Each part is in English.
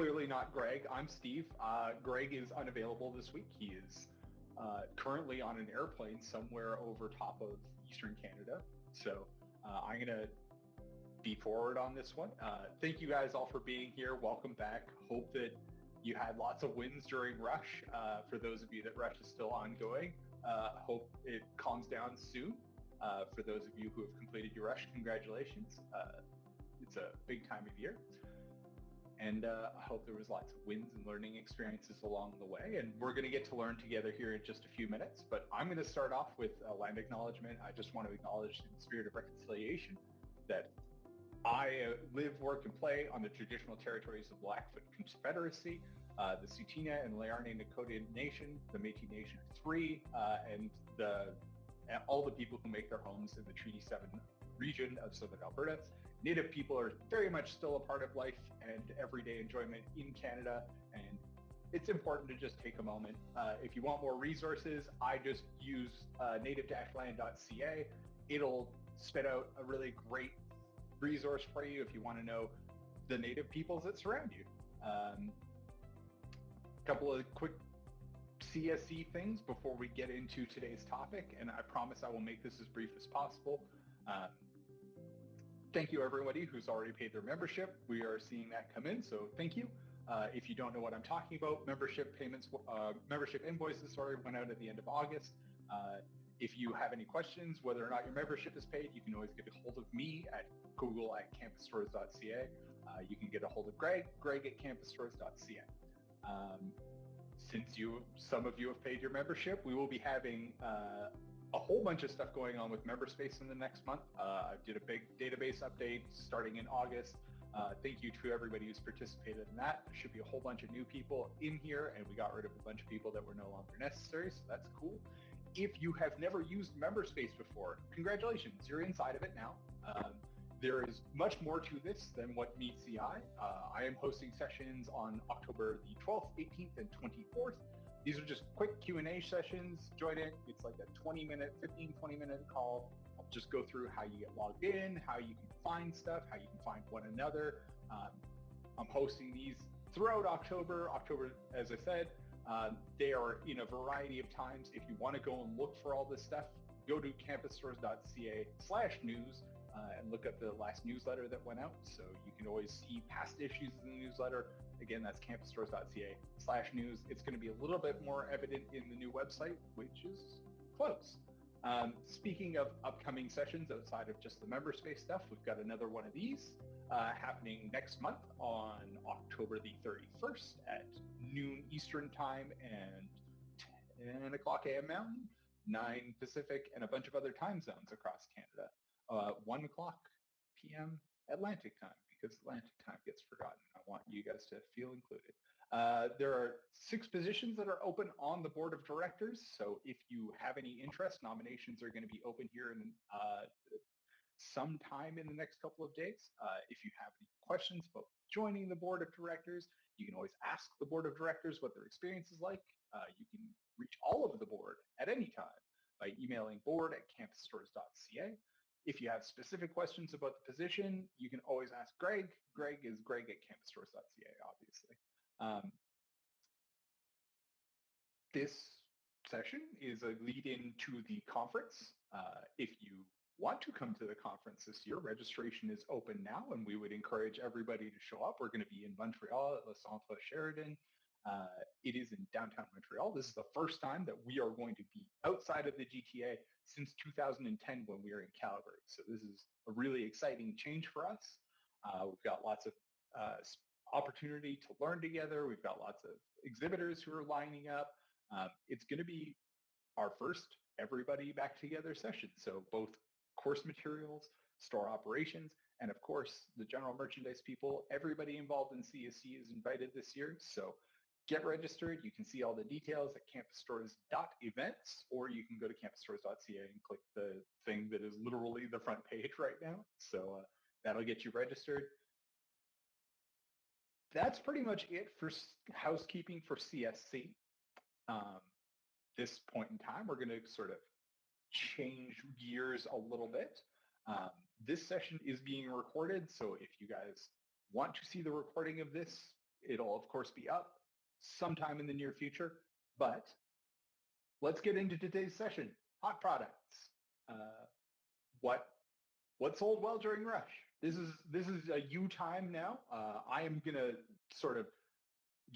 clearly not Greg. I'm Steve. Greg is unavailable this week. He is currently on an airplane somewhere over top of Eastern Canada. So I'm going to be forward on this one. Thank you guys all for being here. Welcome back. Hope that you had lots of wins during Rush. For those of you that Rush is still ongoing, hope it calms down soon. For those of you who have completed your Rush, congratulations. It's a big time of year. And I hope there was lots of wins and learning experiences along the way. And we're going to get to learn together here in just a few minutes. But I'm going to start off with a land acknowledgement. I just want to acknowledge in the spirit of reconciliation that I live, work, and play on the traditional territories of Blackfoot Confederacy, the Tsuut'ina and Learne Nakota Nation, the Métis Nation of Three, and all the people who make their homes in the Treaty 7 region of Southern Alberta. Native people are very much still a part of life and everyday enjoyment in Canada, and it's important to just take a moment. If you want more resources, I just use native-land.ca. It'll spit out a really great resource for you if you want to know the native peoples that surround you. A couple of quick CSC things before we get into today's topic, and I promise I will make this as brief as possible. Thank you everybody who's already paid their membership. We are seeing that come in, so thank you. If you don't know what I'm talking about, membership payments, membership invoices, went out at the end of August. If you have any questions, whether or not your membership is paid, you can always get a hold of me at google@campusstores.ca. You can get a hold of Greg at campusstores.ca. Since some of you have paid your membership, we will be having a whole bunch of stuff going on with MemberSpace in the next month. I did a big database update starting in August. Thank you to everybody who's participated in that. There should be a whole bunch of new people in here, and we got rid of a bunch of people that were no longer necessary, so that's cool. If you have never used MemberSpace before, congratulations, you're inside of it now. There is much more to this than what meets the eye. I am hosting sessions on October the 12th, 18th, and 24th. These are just quick Q&A sessions. Join in. It's like a 20 minute call. I'll just go through how you get logged in, how you can find stuff, how you can find one another. I'm hosting these throughout October. As I said, they are in a variety of times. If you want to go and look for all this stuff, go to campusstores.ca/news and look up the last newsletter that went out. So you can always see past issues in the newsletter. Again, that's campusstores.ca/news. It's going to be a little bit more evident in the new website, which is close. Speaking of upcoming sessions outside of just the MemberSpace stuff, we've got another one of these happening next month on October the 31st at noon Eastern time and 10 o'clock a.m. Mountain, 9 Pacific, and a bunch of other time zones across Canada. 1 o'clock p.m. Atlantic time, because Atlantic time gets forgotten. I want you guys to feel included. There are 6 positions that are open on the board of directors. So if you have any interest, nominations are going to be open here in sometime in the next couple of days. If you have any questions about joining the board of directors, you can always ask the board of directors what their experience is like. You can reach all of the board at any time by emailing board@campusstores.ca. If you have specific questions about the position, you can always ask Greg. Greg is greg@campusstores.ca, obviously. This session is a lead-in to the conference. If you want to come to the conference this year, registration is open now, and we would encourage everybody to show up. We're going to be in Montreal at Le Centre Sheridan. It is in downtown Montreal. This is the first time that we are going to be outside of the GTA since 2010 when we were in Calgary. So this is a really exciting change for us. We've got lots of opportunity to learn together. We've got lots of exhibitors who are lining up. It's going to be our first everybody back together session. So both course materials, store operations, and of course the general merchandise people, everybody involved in CSC is invited this year. So get registered. You can see all the details at campusstores.events, or you can go to campusstores.ca and click the thing that is literally the front page right now. So that'll get you registered. That's pretty much it for housekeeping for CSC. This point in time, we're going to sort of change gears a little bit. This session is being recorded, so if you guys want to see the recording of this, It'll, of course, be up sometime in the near future. But let's get into today's session. Hot products. What sold well during Rush? This is a you time now. I am gonna sort of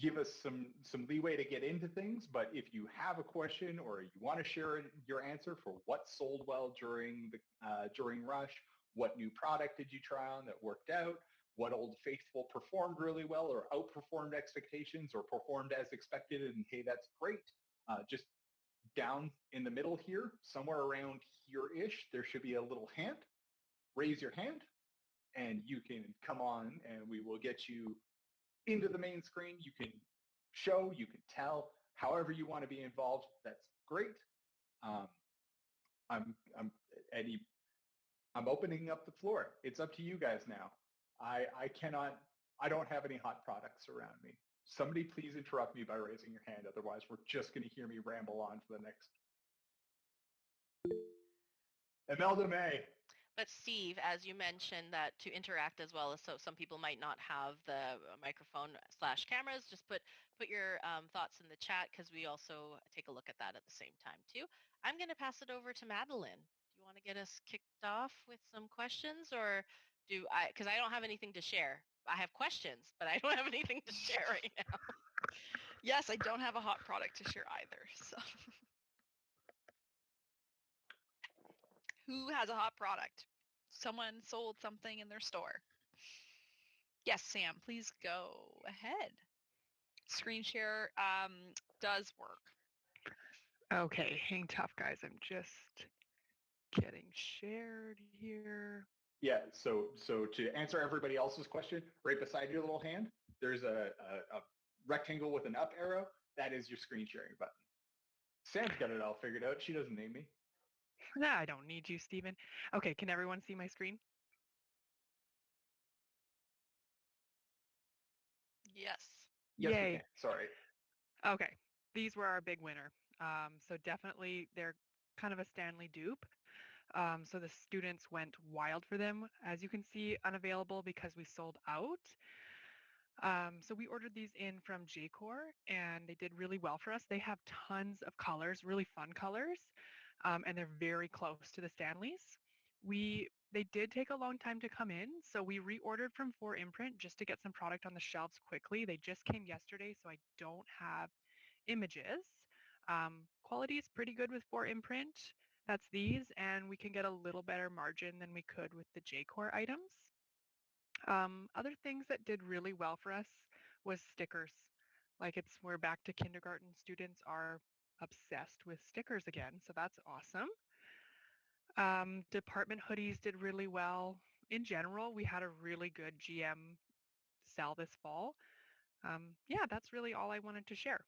give us some leeway to get into things, but if you have a question or you want to share your answer for what sold well during Rush, what new product did you try on that worked out, what Old Faithful performed really well or outperformed expectations or performed as expected, and hey, that's great. Just down in the middle here, somewhere around here-ish, there should be a little hand. Raise your hand, and you can come on, and we will get you into the main screen. You can show, you can tell, however you want to be involved. That's great. I'm opening up the floor. It's up to you guys now. I don't have any hot products around me. Somebody please interrupt me by raising your hand. Otherwise, we're just going to hear me ramble on for the next. Imelda May. But Steve, as you mentioned, that to interact as well, so some people might not have the microphone/cameras, just put your thoughts in the chat because we also take a look at that at the same time too. I'm going to pass it over to Madeline. Do you want to get us kicked off with some questions, or because I don't have anything to share. I have questions, but I don't have anything to share right now. Yes, I don't have a hot product to share either. So who has a hot product? Someone sold something in their store. Yes, Sam, please go ahead. Screen share does work. Okay, hang tough, guys. I'm just getting shared here. Yeah, so to answer everybody else's question, right beside your little hand, there's a rectangle with an up arrow. That is your screen sharing button. Sam's got it all figured out. She doesn't need me. Nah, I don't need you, Stephen. Okay, can everyone see my screen? Yes. Yes, Yay. we can. Sorry. Okay, these were our big winner. So definitely they're kind of a Stanley dupe. So the students went wild for them. As you can see, unavailable because we sold out. So we ordered these in from J-Core, and they did really well for us. They have tons of colors, really fun colors, and they're very close to the Stanleys. They did take a long time to come in, so we reordered from 4imprint just to get some product on the shelves quickly. They just came yesterday, so I don't have images. Quality is pretty good with 4imprint. That's these, and we can get a little better margin than we could with the J-Core items. Other things that did really well for us was stickers. We're back to kindergarten. Students are obsessed with stickers again, so that's awesome. Department hoodies did really well. In general, we had a really good GM sell this fall. Yeah, that's really all I wanted to share.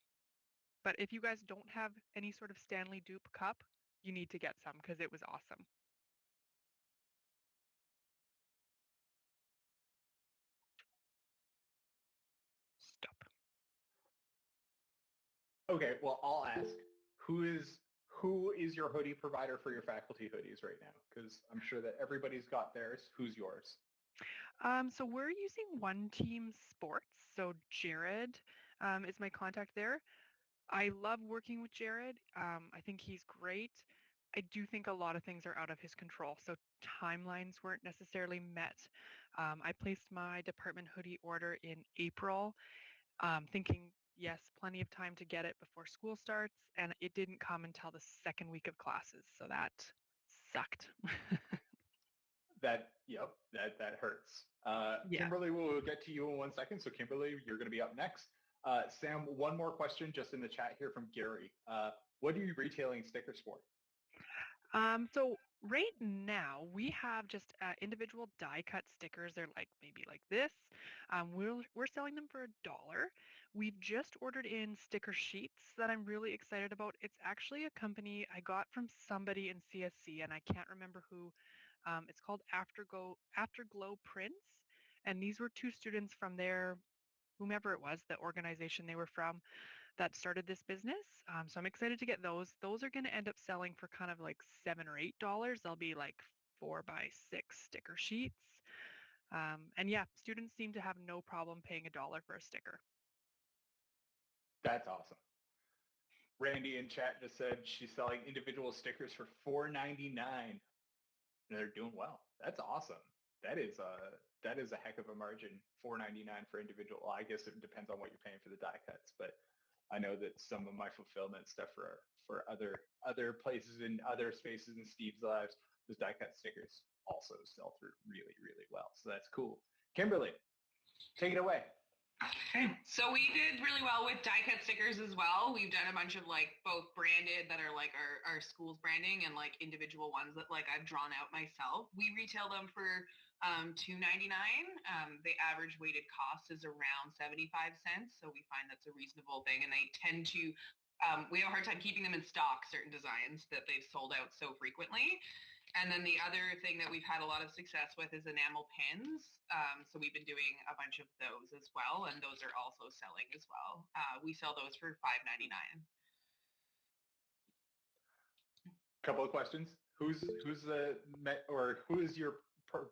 But if you guys don't have any sort of Stanley dupe cup, you need to get some because it was awesome. Stop. Okay, well, I'll ask, who is your hoodie provider for your faculty hoodies right now? Because I'm sure that everybody's got theirs. Who's yours? So we're using One Team Sports. So Jared is my contact there. I love working with Jared. I think he's great. I do think a lot of things are out of his control. So timelines weren't necessarily met. I placed my department hoodie order in April, thinking, yes, plenty of time to get it before school starts. And it didn't come until the second week of classes. So that sucked. That hurts. Yeah. Kimberly, we'll get to you in 1 second. So Kimberly, you're going to be up next. Sam, one more question just in the chat here from Gary. What are you retailing stickers for? So right now we have just individual die cut stickers. They're maybe like this. We're selling them for $1. We've just ordered in sticker sheets that I'm really excited about. It's actually a company I got from somebody in CSC, and I can't remember who. It's called Afterglow Prints, and these were 2 students from their, whomever it was, the organization they were from, that started this business. So I'm excited to get those. Those are going to end up selling for kind of like $7 or $8. They'll be like 4x6 sticker sheets. And yeah, students seem to have no problem paying $1 for a sticker. That's awesome. Randy in chat just said she's selling individual stickers for $4.99. They're doing well. That's awesome. That is a heck of a margin. $4.99 for individual. Well, I guess it depends on what you're paying for the die cuts, but I know that some of my fulfillment stuff for other places in other spaces in Steve's lives, those die cut stickers also sell through really, really well. So that's cool. Kimberly, take it away. Okay, so we did really well with die cut stickers as well. We've done a bunch of like both branded that are like our school's branding and like individual ones that like I've drawn out myself. We retail them for $2.99. The average weighted cost is around 75 cents. So we find that's a reasonable thing. And they tend to, we have a hard time keeping them in stock, certain designs that they've sold out so frequently. And then the other thing that we've had a lot of success with is enamel pins. So we've been doing a bunch of those as well, and those are also selling as well. We sell those for $5.99. Couple of questions. Who is your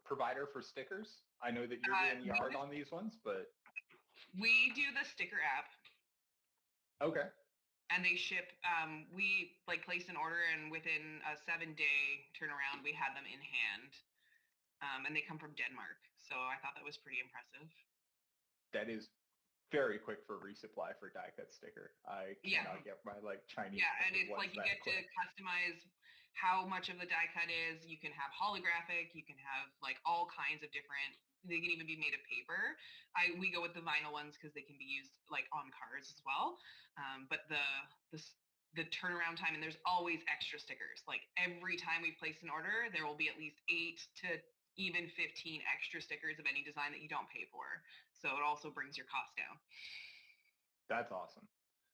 provider for stickers? I know that you're doing the art on these ones, but we do the sticker app. Okay. And they ship, we like place an order and within a 7-day turnaround, we had them in hand. And they come from Denmark. So I thought that was pretty impressive. That is very quick for resupply for die cut sticker. I cannot get my like Chinese. Yeah, and it's like you get to customize how much of the die cut is. You can have holographic, you can have like all kinds of different, they can even be made of paper. We go with the vinyl ones because they can be used like on cars as well. But the turnaround time, and there's always extra stickers. Like every time we place an order, there will be at least 8 to even 15 extra stickers of any design that you don't pay for. So it also brings your cost down. That's awesome.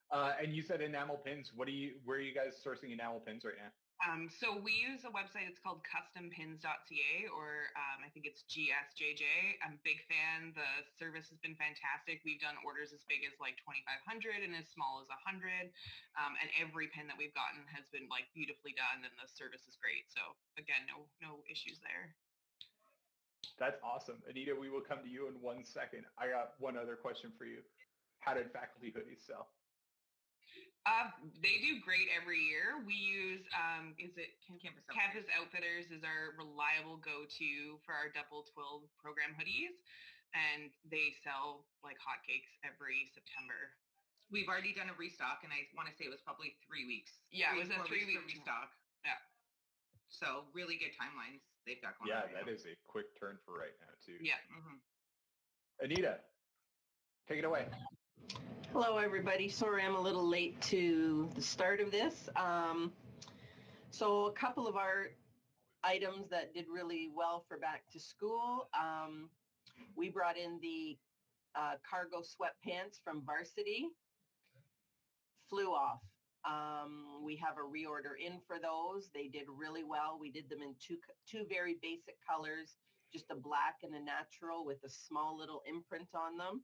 And you said enamel pins. Where are you guys sourcing enamel pins right now? So we use a website. It's called custompins.ca, or I think it's GSJJ. I'm a big fan. The service has been fantastic. We've done orders as big as like 2,500 and as small as 100. And every pin that we've gotten has been like beautifully done, and the service is great. So again, no issues there. That's awesome. Anita, we will come to you in 1 second. I got one other question for you. How did faculty hoodies sell? They do great every year. We use, Campus Outfitters is our reliable go-to for our double twill program hoodies, and they sell like hotcakes every September. We've already done a restock, and I want to say it was probably 3 weeks. Yeah, it was a 3-week restock. Yeah. So really good timelines they've got going Yeah, on. that is a quick turn for right now, too. Yeah. Mm-hmm. Anita, take it away. Hello, everybody. Sorry I'm a little late to the start of this. So a couple of our items that did really well for back to school. We brought in the cargo sweatpants from Varsity. Flew off. We have a reorder in for those. They did really well. We did them in two very basic colors, just a black and a natural with a small little imprint on them.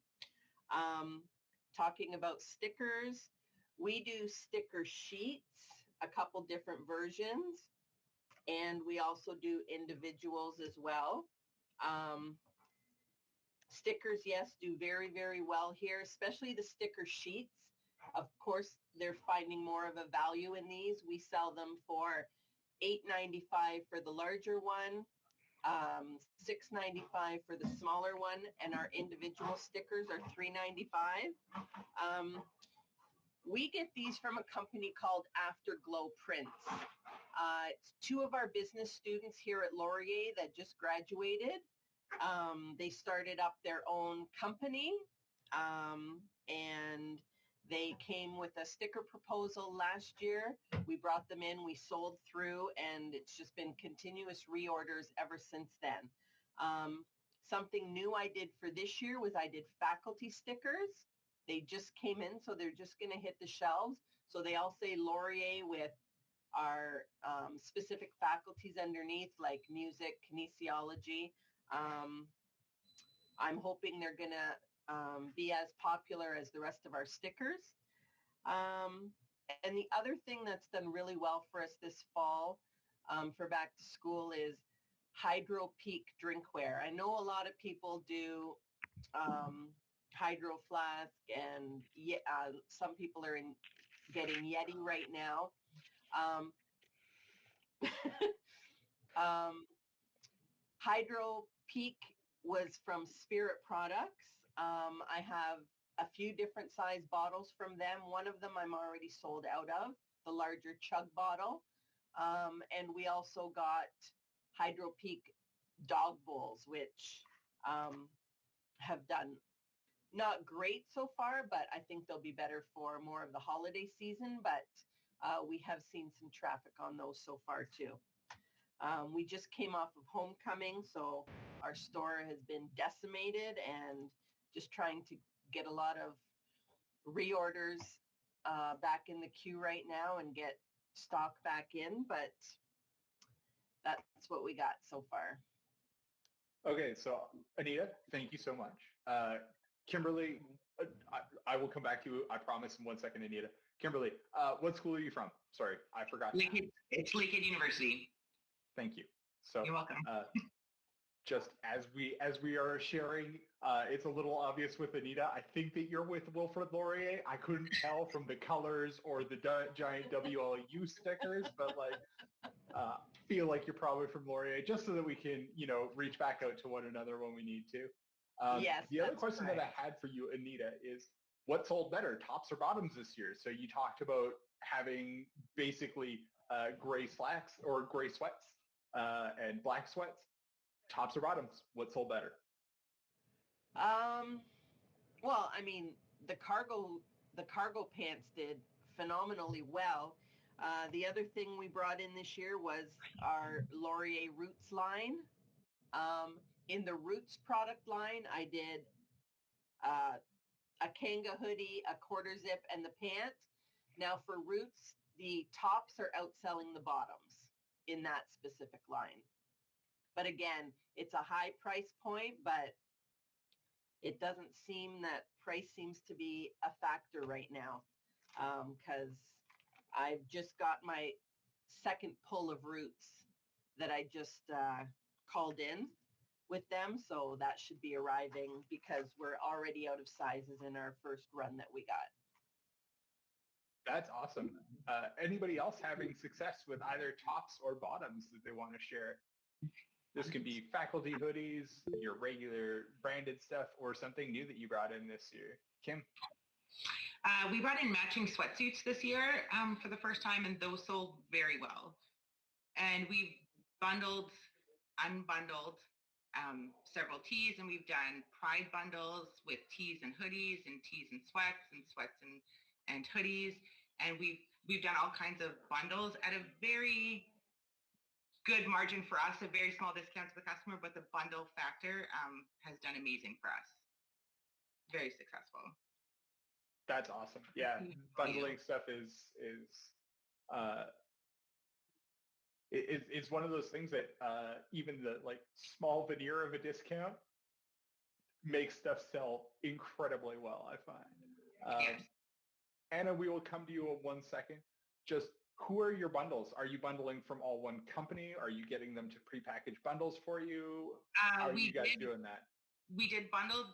Talking about stickers, we do sticker sheets, a couple different versions, and we also do individuals as well. Stickers, yes, do very, very well here, especially the sticker sheets. Of course, they're finding more of a value in these. We sell them for $8.95 for the larger one, $6.95 for the smaller one, and our individual stickers are $3.95. We get these from a company called Afterglow Prints. It's 2 of our business students here at Laurier that just graduated. They started up their own company, and they came with a sticker proposal last year. We brought them in, we sold through, and it's just been continuous reorders ever since then. Something new I did for this year was I did faculty stickers. They just came in, so they're just going to hit the shelves. So they all say Laurier with our specific faculties underneath, like music, kinesiology. I'm hoping they're going to be as popular as the rest of our stickers. And the other thing that's done really well for us this fall for back to school is Hydro Peak drinkware. I know a lot of people do Hydro Flask, and some people are getting Yeti right now. Hydro Peak was from Spirit Products. I have a few different size bottles from them. One of them I'm already sold out of, the larger chug bottle. And we also got Hydro Peak dog bowls, which have done not great so far, but I think they'll be better for more of the holiday season. But we have seen some traffic on those so far too. We just came off of homecoming, so our store has been decimated, and just trying to get a lot of reorders back in the queue right now and get stock back in, but that's what we got so far. Okay, so Anita, thank you so much. Kimberly, I will come back to you, I promise, in 1 second, Anita. Kimberly, what school are you from? Sorry, I forgot. It's Lakehead University. Thank you. So you're welcome. Just as we are sharing, it's a little obvious with Anita. I think that you're with Wilfrid Laurier. I couldn't tell from the colors or the giant WLU stickers, but feel like you're probably from Laurier, just so that we can, reach back out to one another when we need to. Yes. The other question that I had for you, Anita, is what sold better, tops or bottoms this year? So you talked about having basically gray slacks or gray sweats and black sweats. Tops or bottoms, what sold better? Well, I mean, the cargo pants did phenomenally well. The other thing we brought in this year was our Laurier Roots line. In the Roots product line, I did a Kanga hoodie, a quarter zip, and the pant. Now for Roots, the tops are outselling the bottoms in that specific line. But again, it's a high price point, but it doesn't seem that price seems to be a factor right now, because I've just got my second pull of Roots that I just called in with them. So that should be arriving because we're already out of sizes in our first run that we got. That's awesome. Anybody else having success with either tops or bottoms that they want to share? This can be faculty hoodies, your regular branded stuff, or something new that you brought in this year. Kim? We brought in matching sweatsuits this year for the first time, and those sold very well. And we've bundled, unbundled several tees, and we've done pride bundles with tees and hoodies, and tees and sweats and hoodies. And we've done all kinds of bundles at a very good margin for us, a very small discount to the customer, but the bundle factor has done amazing for us. Very successful. That's awesome. Yeah, bundling stuff is one of those things that even the small veneer of a discount makes stuff sell incredibly well, I find. Yes. Anna, we will come to you in 1 second. Just who are your bundles? Are you bundling from all one company? Are you getting them to prepackaged bundles for you? How are you guys doing that? We did bundled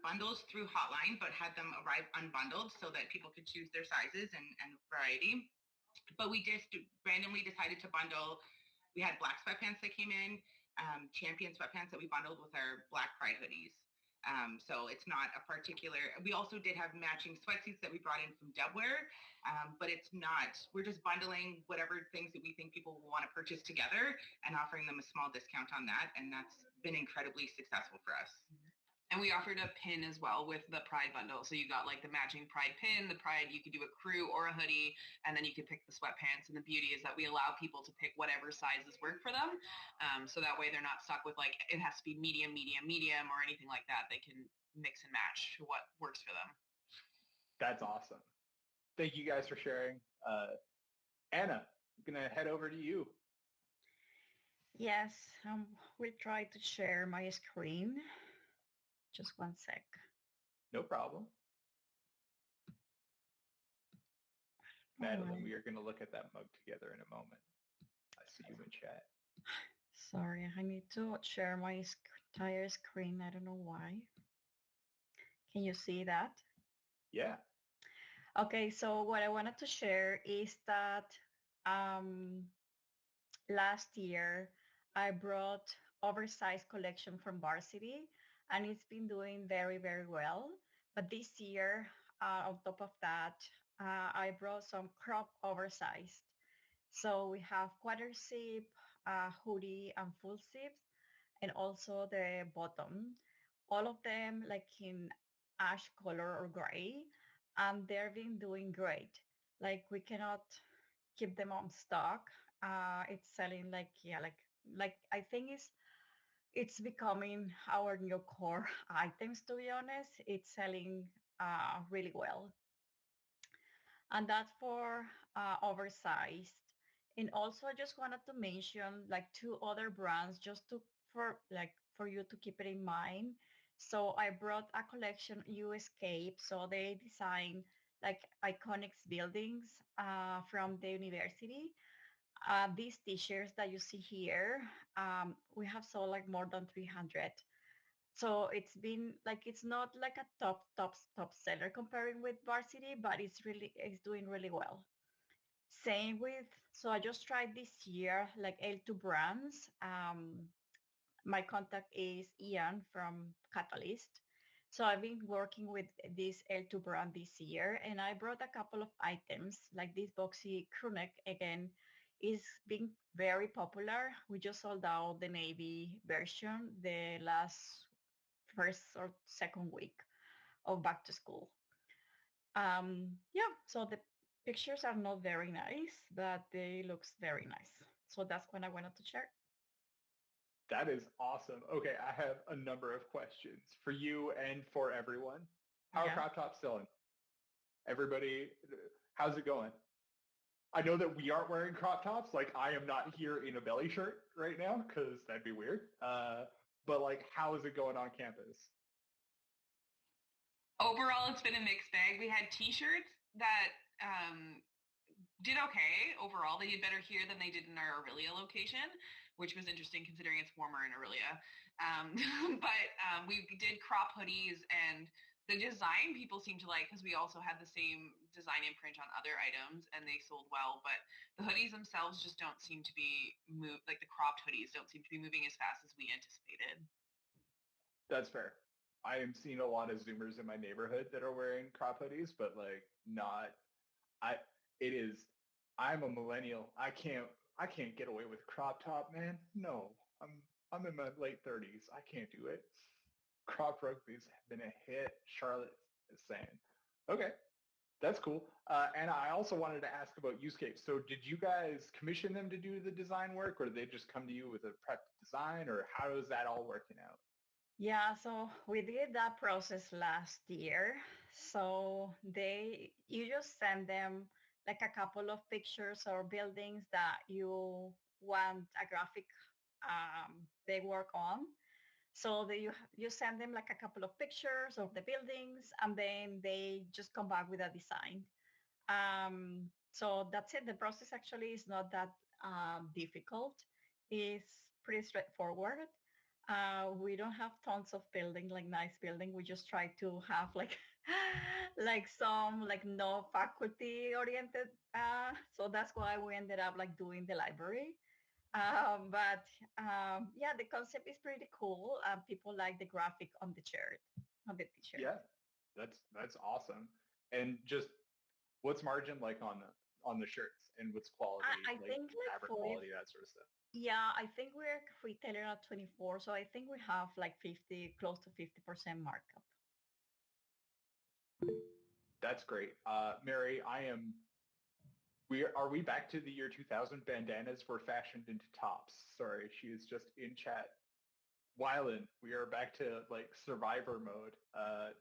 bundles through Hotline, but had them arrive unbundled so that people could choose their sizes and variety. But we just randomly decided to bundle. We had black sweatpants that came in, Champion sweatpants that we bundled with our Black Pride hoodies. So it's not a particular, we also did have matching sweatsuits that we brought in from Dubware, but it's not, we're just bundling whatever things that we think people will want to purchase together and offering them a small discount on that. And that's been incredibly successful for us. And we offered a pin as well with the Pride bundle. So you got the matching Pride pin, the Pride, you could do a crew or a hoodie, and then you could pick the sweatpants. And the beauty is that we allow people to pick whatever sizes work for them. So that way they're not stuck with it has to be medium, medium, medium, or anything like that. They can mix and match what works for them. That's awesome. Thank you guys for sharing. Anna, I'm going to head over to you. Yes, we'll try to share my screen. Just 1 sec. No problem. Madeline, we are going to look at that mug together in a moment. I see you in chat. Sorry, I need to share my entire screen. I don't know why. Can you see that? Yeah. Okay, so what I wanted to share is that um, last year I brought oversized collection from Varsity, and it's been doing very, very well. But this year, on top of that, I brought some crop oversized. So we have quarter zip, hoodie, and full zips, and also the bottom. All of them like in ash color or gray, and they've been doing great. Like we cannot keep them on stock. It's selling like yeah, like I think it's becoming our new core items. To be honest, it's selling really well, and that's for oversized. And also, I just wanted to mention like two other brands just to for you to keep it in mind. So I brought a collection U Escape. So they design like iconic buildings from the university. These t-shirts that you see here, we have sold like more than 300. So it's been like it's not like a top seller comparing with Varsity, but it's doing really well. Same with so I just tried this year like L2 brands. My contact is Ian from Catalyst. So I've been working with this L2 brand this year, and I brought a couple of items like this boxy crew neck again is being very popular. We just sold out the navy version the last first or second week of back to school. Yeah, so the pictures are not very nice, but they looks very nice. So that's what I wanted to share. That is awesome. Okay, I have a number of questions for you and for everyone. How are Yeah. crop tops selling? Everybody, how's it going? I know that we aren't wearing crop tops. Like I am not here in a belly shirt right now because that'd be weird. But like, how is it going on campus? Overall, it's been a mixed bag. We had T-shirts that did okay overall. They did better here than they did in our Aurelia location, which was interesting considering it's warmer in Aurelia. But we did crop hoodies, and the design people seem to like because we also had the same design imprint on other items, and they sold well. But the hoodies themselves just don't seem to be like the cropped hoodies don't seem to be moving as fast as we anticipated. That's fair. I am seeing a lot of Zoomers in my neighborhood that are wearing crop hoodies, but like not. I. It is. I'm a millennial. I can't get away with crop top, man. No, I'm in my late 30s. I can't do it. Crop rugby's been a hit. Charlotte is saying. Okay, that's cool. And I also wanted to ask about Uscape. So did you guys commission them to do the design work, or did they just come to you with a prep design, or how is that all working out? Yeah, so we did that process last year. So you just send them like a couple of pictures or buildings that you want a graphic they work on. So you send them like a couple of pictures of the buildings, and then they just come back with a design. So that's it. The process actually is not that difficult. It's pretty straightforward. We don't have tons of building, like nice building. We just try to have like like some like no faculty oriented. So that's why we ended up like doing the library. But yeah, the concept is pretty cool. People like the graphic on the shirt, on the t-shirt. Yeah, that's awesome. And just what's margin like on the shirts, and what's quality, I like think like fabric 40. quality, that sort of stuff. Yeah, I think we're retailer at 24, so I think we have like 50, close to 50% markup. That's great. Mary, are we back to the year 2000? Bandanas were fashioned into tops. Sorry, she is just in chat. Wylan, we are back to like survivor mode.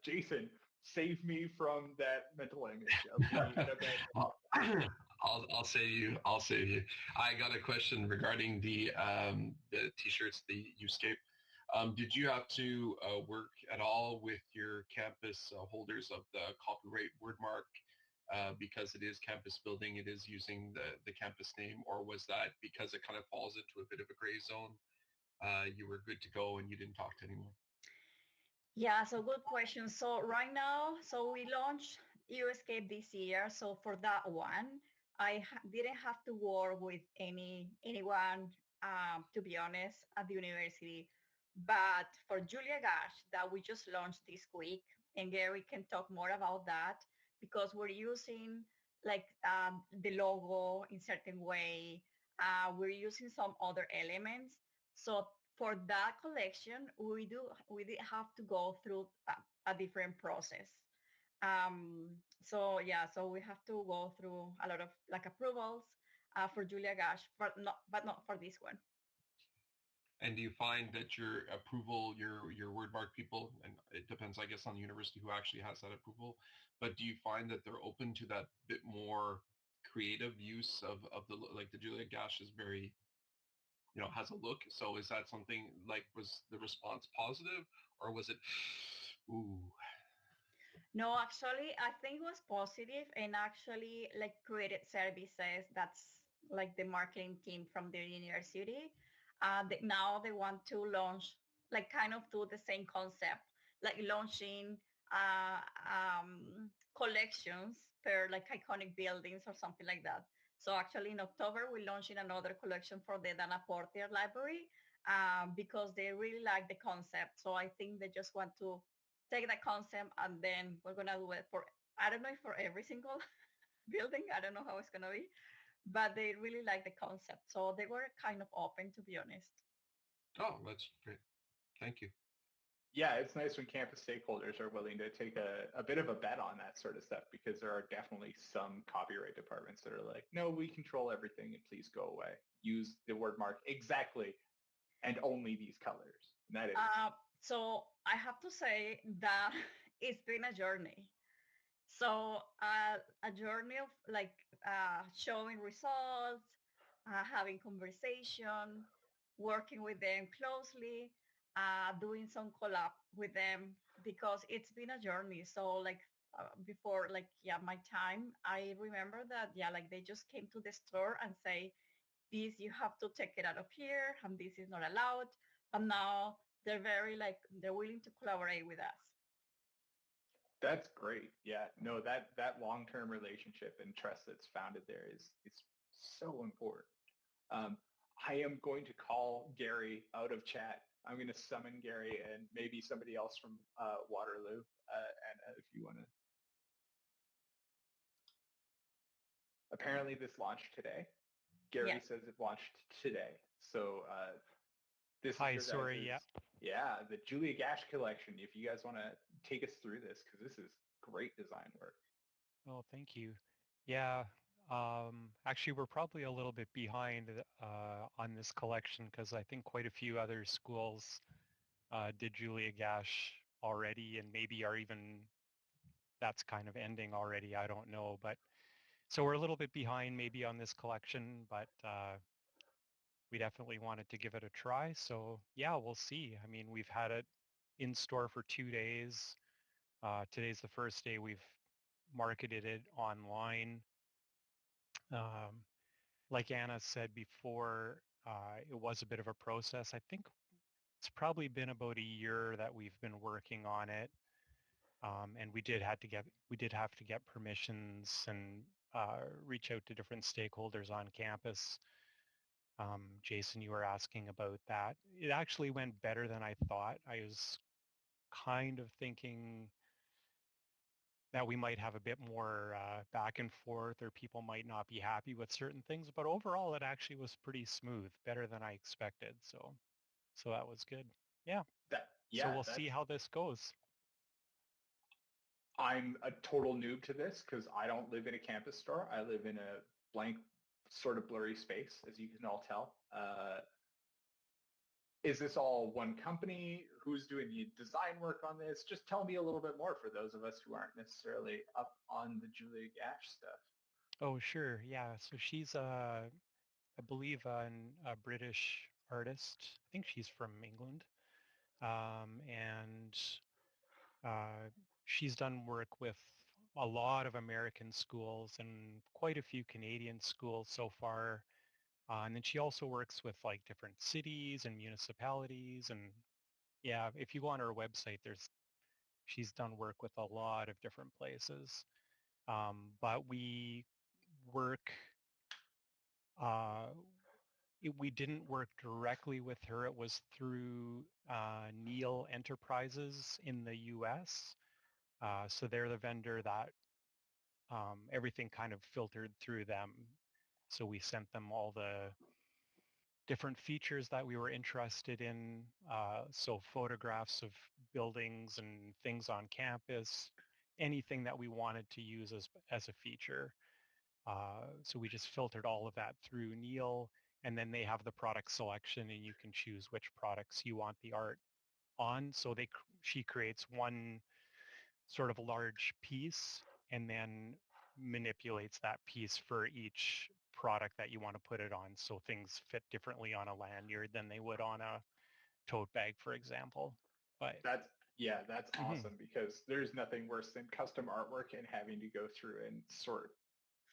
Jason, save me from that mental image of me in a bed. I'll save you. I'll save you. I got a question regarding the t-shirts, the Uscape. Did you have to work at all with your campus holders of the copyright wordmark because it is campus building, it is using the campus name, or was that because it kind of falls into a bit of a gray zone you were good to go and you didn't talk to anyone? Yeah, so good question. So right now, so we launched Escape this year. So for that one, didn't have to work with anyone, to be honest, at the university. But for Julia Gash, that we just launched this week, and Gary can talk more about that because we're using like the logo in certain way. We're using some other elements. So for that collection, we did have to go through a different process. So yeah, so we have to go through a lot of like approvals for Julia Gash, but not for this one. And do you find that your approval, your wordmark people, and it depends, I guess, on the university who actually has that approval, but do you find that they're open to that bit more creative use of the, like the Julia Gash is very, has a look. So is that something like, was the response positive or was it, ooh? No, actually, I think it was positive and actually like created services. That's like the marketing team from the university. Now they want to launch, like kind of do the same concept, like launching collections per like iconic buildings or something like that. So actually in October, we're launching another collection for the Dana Porter Library because they really like the concept. So I think they just want to take that concept and then we're gonna do it for, I don't know if for every single building, I don't know how it's gonna be, but they really like the concept. So they were kind of open, to be honest. Oh, that's great. Thank you. Yeah, it's nice when campus stakeholders are willing to take a bit of a bet on that sort of stuff because there are definitely some copyright departments that are like, no, we control everything and please go away. Use the word mark exactly and only these colors. And that is. So I have to say that it's been a journey. So a journey of like showing results, having conversation, working with them closely, doing some collab with them because it's been a journey. So like before, like yeah, my time, I remember that yeah, like they just came to the store and say, this you have to take it out of here, and this is not allowed. And now they're very like they're willing to collaborate with us. That's great. Yeah, no, that long-term relationship and trust that's founded there is so important. I am going to call Gary out of chat. I'm going to summon Gary and maybe somebody else from Waterloo. And if you want to, apparently this launched today. Gary says it launched today. So this Hi, is sorry, yeah, the Julia Gash collection. If you guys want to take us through this, because this is great design work. Oh, thank you. Yeah, actually, we're probably a little bit behind on this collection because I think quite a few other schools did Julia Gash already, and maybe are even that's kind of ending already. I don't know, but so we're a little bit behind maybe on this collection, but we definitely wanted to give it a try. So yeah, we'll see. I mean, we've had it in store for 2 days. Today's the first day we've marketed it online. Like Anna said before, it was a bit of a process. I think it's probably been about a year that we've been working on it, and we did have to get permissions and reach out to different stakeholders on campus. Jason, you were asking about that. It actually went better than I thought. I was kind of thinking that we might have a bit more back and forth or people might not be happy with certain things, but overall it actually was pretty smooth, better than I expected. So that was good. Yeah. So we'll see how this goes. I'm a total noob to this because I don't live in a campus store. I live in a blank, sort of blurry space, as you can all tell. Is this all one company? Who's doing the design work on this? Just tell me a little bit more for those of us who aren't necessarily up on the Julia Gash stuff. Oh, sure. Yeah. So she's, I believe, a British artist. I think she's from England. And she's done work with a lot of American schools and quite a few Canadian schools so far. And then she also works with like different cities and municipalities. And yeah, if you go on her website, she's done work with a lot of different places. But we work, we didn't work directly with her. It was through Neil Enterprises in the US. So they're the vendor that everything kind of filtered through them. So we sent them all the different features that we were interested in. So photographs of buildings and things on campus, anything that we wanted to use as a feature. So we just filtered all of that through Neil, and then they have the product selection, and you can choose which products you want the art on. So she creates one sort of large piece and then manipulates that piece for each product that you want to put it on. So things fit differently on a lanyard than they would on a tote bag, for example. But that's awesome, because there's nothing worse than custom artwork and having to go through and sort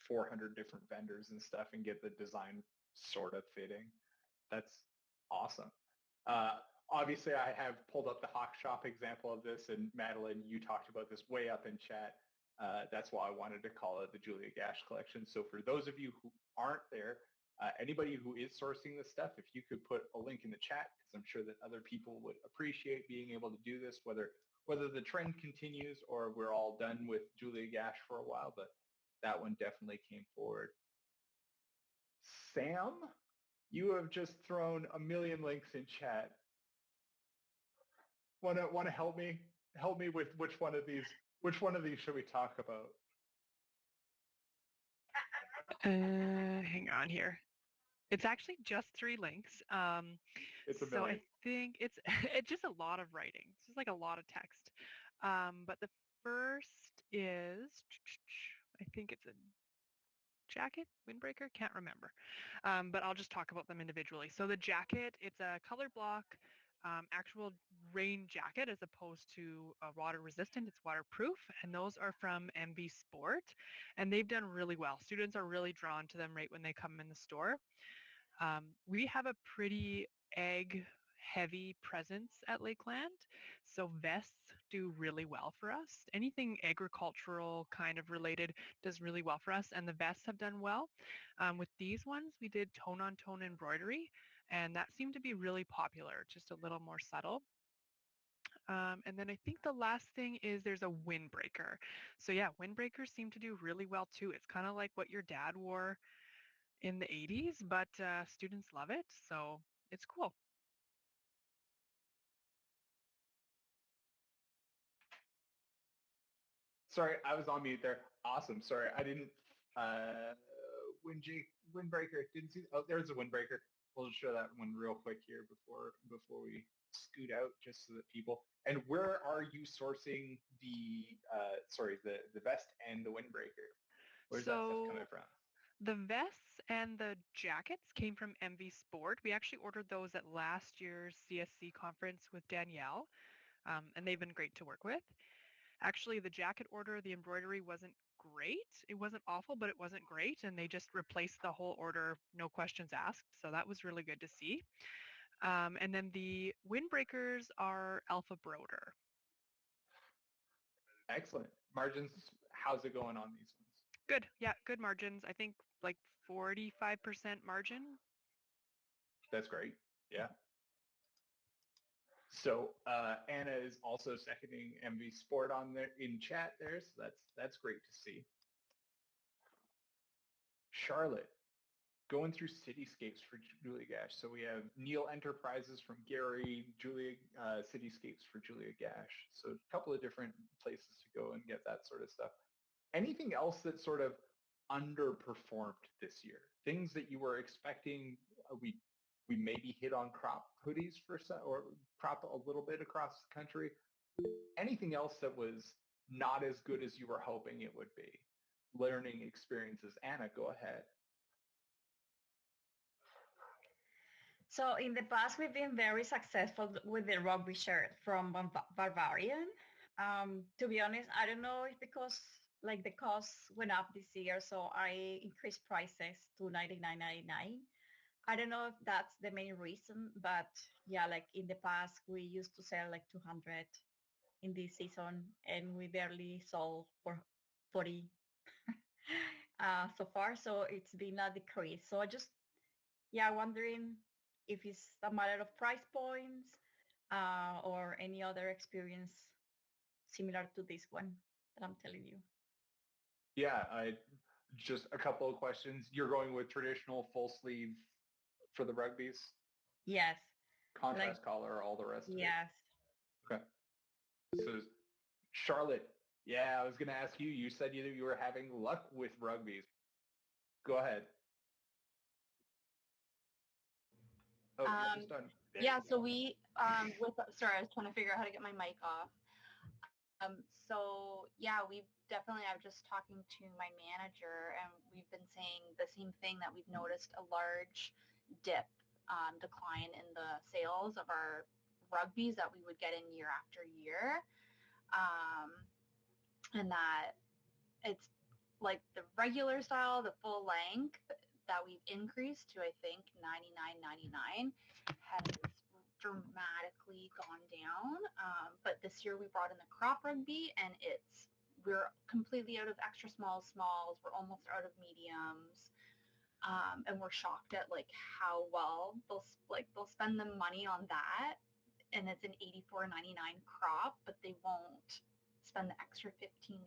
400 different vendors and stuff and get the design sort of fitting. That's awesome. Obviously, I have pulled up the Hawk Shop example of this, and Madeline, you talked about this way up in chat. That's why I wanted to call it the Julia Gash collection. So for those of you who aren't there, anybody who is sourcing this stuff, if you could put a link in the chat, because I'm sure that other people would appreciate being able to do this, whether the trend continues or we're all done with Julia Gash for a while, but that one definitely came forward. Sam, you have just thrown a million links in chat. Want to help me? Help me with which one of these should we talk about? Hang on here. It's actually just 3 links. It's a so million. I think it's just a lot of writing. It's just like a lot of text. But the first is, I think it's a jacket, windbreaker, can't remember. But I'll just talk about them individually. So the jacket, it's a color block actual rain jacket as opposed to water resistant. It's waterproof, and those are from MV Sport, and they've done really well. Students are really drawn to them right when they come in the store. We have a pretty egg heavy presence at Lakeland, so vests do really well for us. Anything agricultural kind of related does really well for us, and the vests have done well. With these ones, we did tone-on-tone embroidery, and that seemed to be really popular, just a little more subtle. And then I think the last thing is there's a windbreaker. So yeah, windbreakers seem to do really well too. It's kind of like what your dad wore in the 80s, but students love it, so it's cool. Sorry, I was on mute there. Awesome. Sorry, I didn't. Windbreaker. Didn't see. Oh, there's a windbreaker. We'll just show that one real quick here before we scoot out, just so that people. And where are you sourcing the vest and the windbreaker? Where's that stuff coming from? The vests and the jackets came from MV Sport. We actually ordered those at last year's CSC conference with Danielle, and they've been great to work with. Actually, the jacket order, the embroidery wasn't great. It wasn't awful, but it wasn't great, and they just replaced the whole order, no questions asked. So that was really good to see. And then the windbreakers are Alpha Broder. Excellent. Margins, how's it going on these ones? Good. Yeah, good margins. I think like 45% margin. That's great. Yeah. So Anna is also seconding MV Sport on there in chat there, so that's great to see. Charlotte, going through cityscapes for Julia Gash. So we have Neil Enterprises from Gary, cityscapes for Julia Gash. So a couple of different places to go and get that sort of stuff. Anything else that sort of underperformed this year? Things that you were expecting? We maybe hit on crop hoodies or crop a little bit across the country. Anything else that was not as good as you were hoping it would be? Learning experiences. Anna, go ahead. So in the past, we've been very successful with the rugby shirt from Barbarian. To be honest, I don't know if because like the cost went up this year, so I increased prices to $99.99. I don't know if that's the main reason, but yeah, like in the past, we used to sell like 200 in this season, and we barely sold for 40 so far. So it's been a decrease. So I just, yeah, wondering if it's a matter of price points or any other experience similar to this one that I'm telling you. Yeah, just a couple of questions. You're going with traditional full sleeve for the rugbies, Yes, like, contrast collar, all the rest of it. yes. Okay. So Charlotte, yeah, I was going to ask you. You said you were having luck with rugbies. Go ahead. Oh, you're just done. There Yeah, you so go. we sorry, I was trying to figure out how to get my mic off. So yeah, I was just talking to my manager, and we've been saying the same thing, that we've noticed a large decline in the sales of our rugbies that we would get in year after year, and that it's like the regular style, the full length that we've increased to, I think, $99.99 has dramatically gone down. But this year we brought in the crop rugby, and we're completely out of extra smalls. We're almost out of mediums. And we're shocked at like how well they'll spend the money on that, and it's an $84.99 crop, but they won't spend the extra $15.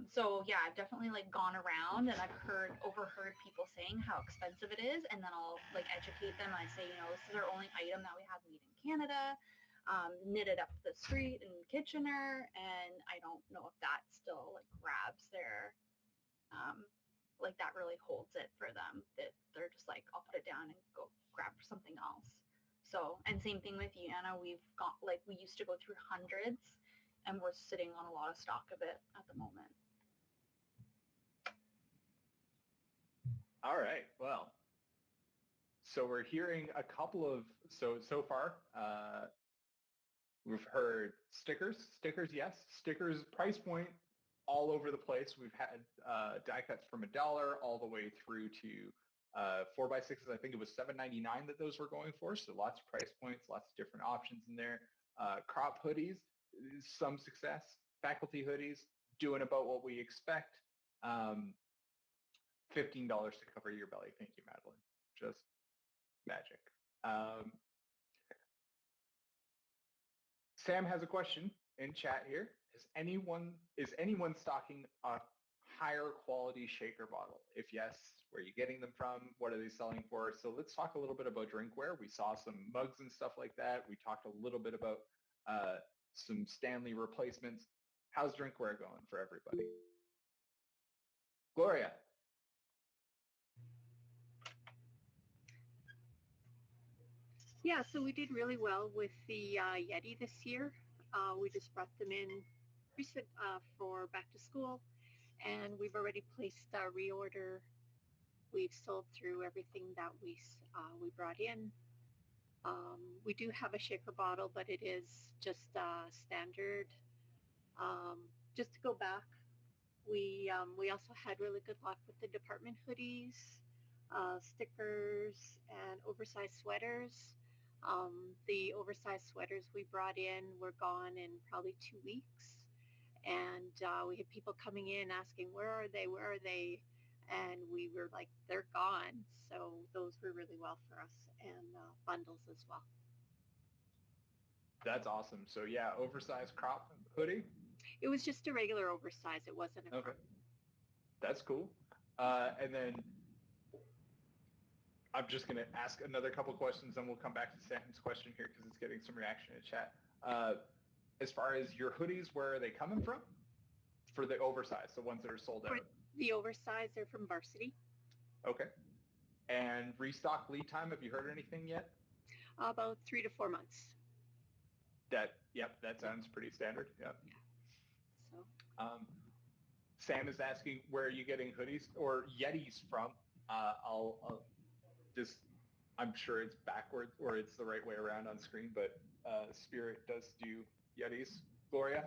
So yeah, I've definitely like gone around, and I've overheard people saying how expensive it is, and then I'll like educate them. I say, this is our only item that we have made in Canada, knitted up the street in Kitchener, and I don't know if that still like grabs their, like that really holds it for them, that they're just like, I'll put it down and go grab something else. So, and same thing with you, Anna. We used to go through hundreds, and we're sitting on a lot of stock of it at the moment. All right. Well, so we're hearing a couple of, so far, we've heard stickers, yes, stickers price point all over the place. We've had die cuts from $1 all the way through to 4x6s. I think it was $7.99 that those were going for. So lots of price points, lots of different options in there. Crop hoodies, some success. Faculty hoodies, doing about what we expect. $15 to cover your belly. Thank you, Madeline. Just magic. Sam has a question in chat here. Is anyone stocking a higher quality shaker bottle? If yes, where are you getting them from? What are they selling for? So let's talk a little bit about drinkware. We saw some mugs and stuff like that. We talked a little bit about some Stanley replacements. How's drinkware going for everybody? Gloria. Yeah, so we did really well with the Yeti this year. We just brought them in recent for back to school, and we've already placed a reorder. We've sold through everything that we brought in. We do have a shaker bottle, but it is just standard. Just to go back, we also had really good luck with the department hoodies, stickers, and oversized sweaters. The oversized sweaters we brought in were gone in probably 2 weeks. And we had people coming in asking, where are they? And we were like, they're gone. So those were really well for us, and bundles as well. That's awesome. So yeah, oversized crop hoodie? It was just a regular oversize. It wasn't a crop. Okay. That's cool. And then I'm just going to ask another couple questions, and we'll come back to Sam's question here because it's getting some reaction in chat. As far as your hoodies, where are they coming from? For the oversized, the ones that are sold out. The oversized are from Varsity. Okay. And restock lead time, have you heard anything yet? About 3 to 4 months. Yep, that sounds pretty standard. Yep. Yeah. So. Sam is asking, where are you getting hoodies or Yetis from? I'm sure it's backwards or it's the right way around on screen, but Spirit does do Yetis. Gloria?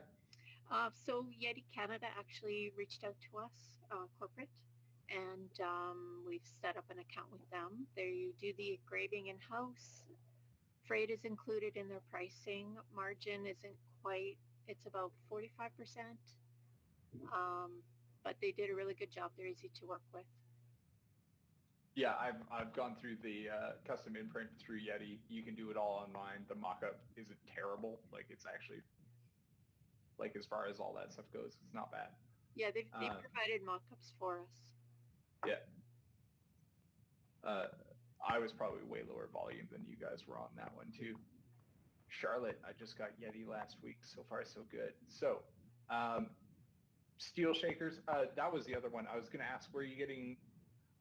So Yeti Canada actually reached out to us, corporate, and we've set up an account with them. They do the engraving in-house. Freight is included in their pricing. Margin isn't quite, it's about 45%. But they did a really good job. They're easy to work with. Yeah, I've gone through the custom imprint through Yeti. You can do it all online. The mock-up isn't terrible. Like, it's actually, like, as far as all that stuff goes, it's not bad. Yeah, they provided mock-ups for us. Yeah. I was probably way lower volume than you guys were on that one too. Charlotte, I just got Yeti last week. So far, so good. So, steel shakers, that was the other one. I was going to ask, where are you getting,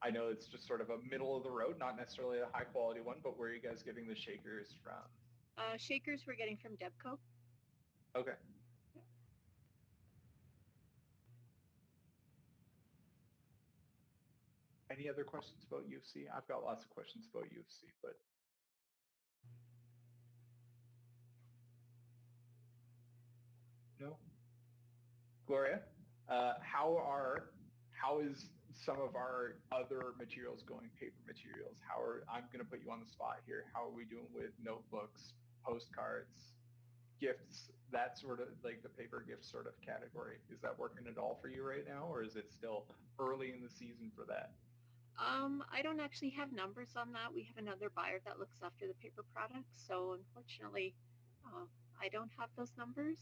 I know it's just sort of a middle of the road, not necessarily a high quality one, but where are you guys getting the shakers from? Shakers we're getting from Debco. Okay. Any other questions about UFC? I've got lots of questions about UFC, but no. Gloria, how is some of our other materials going? Paper materials. I'm going to put you on the spot here. How are we doing with notebooks, postcards, gifts? That sort of like the paper gift sort of category. Is that working at all for you right now, or is it still early in the season for that? I don't actually have numbers on that. We have another buyer that looks after the paper products. So unfortunately, I don't have those numbers.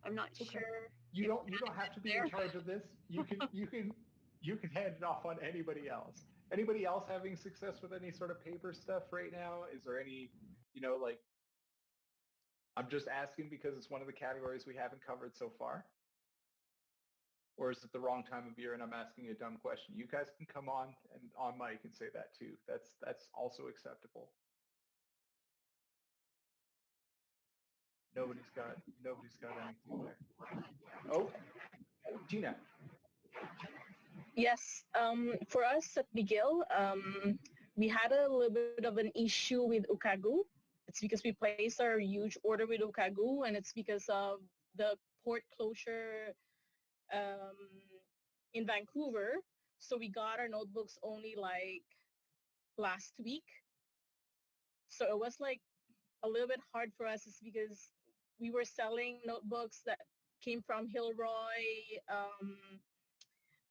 I'm not sure. You don't have to be in charge of this. You can hand it off on anybody else. Anybody else having success with any sort of paper stuff right now? Is there any, like, I'm just asking because it's one of the categories we haven't covered so far. Or is it the wrong time of year and I'm asking a dumb question? You guys can come on mic and say that too. That's also acceptable. Nobody's got anything there. Oh, Tina. Yes, for us at McGill, we had a little bit of an issue with Ukagu. It's because we placed our huge order with Ukagu, and it's because of the port closure in Vancouver. So we got our notebooks only like last week. So it was like a little bit hard for us, is because we were selling notebooks that came from Hilroy,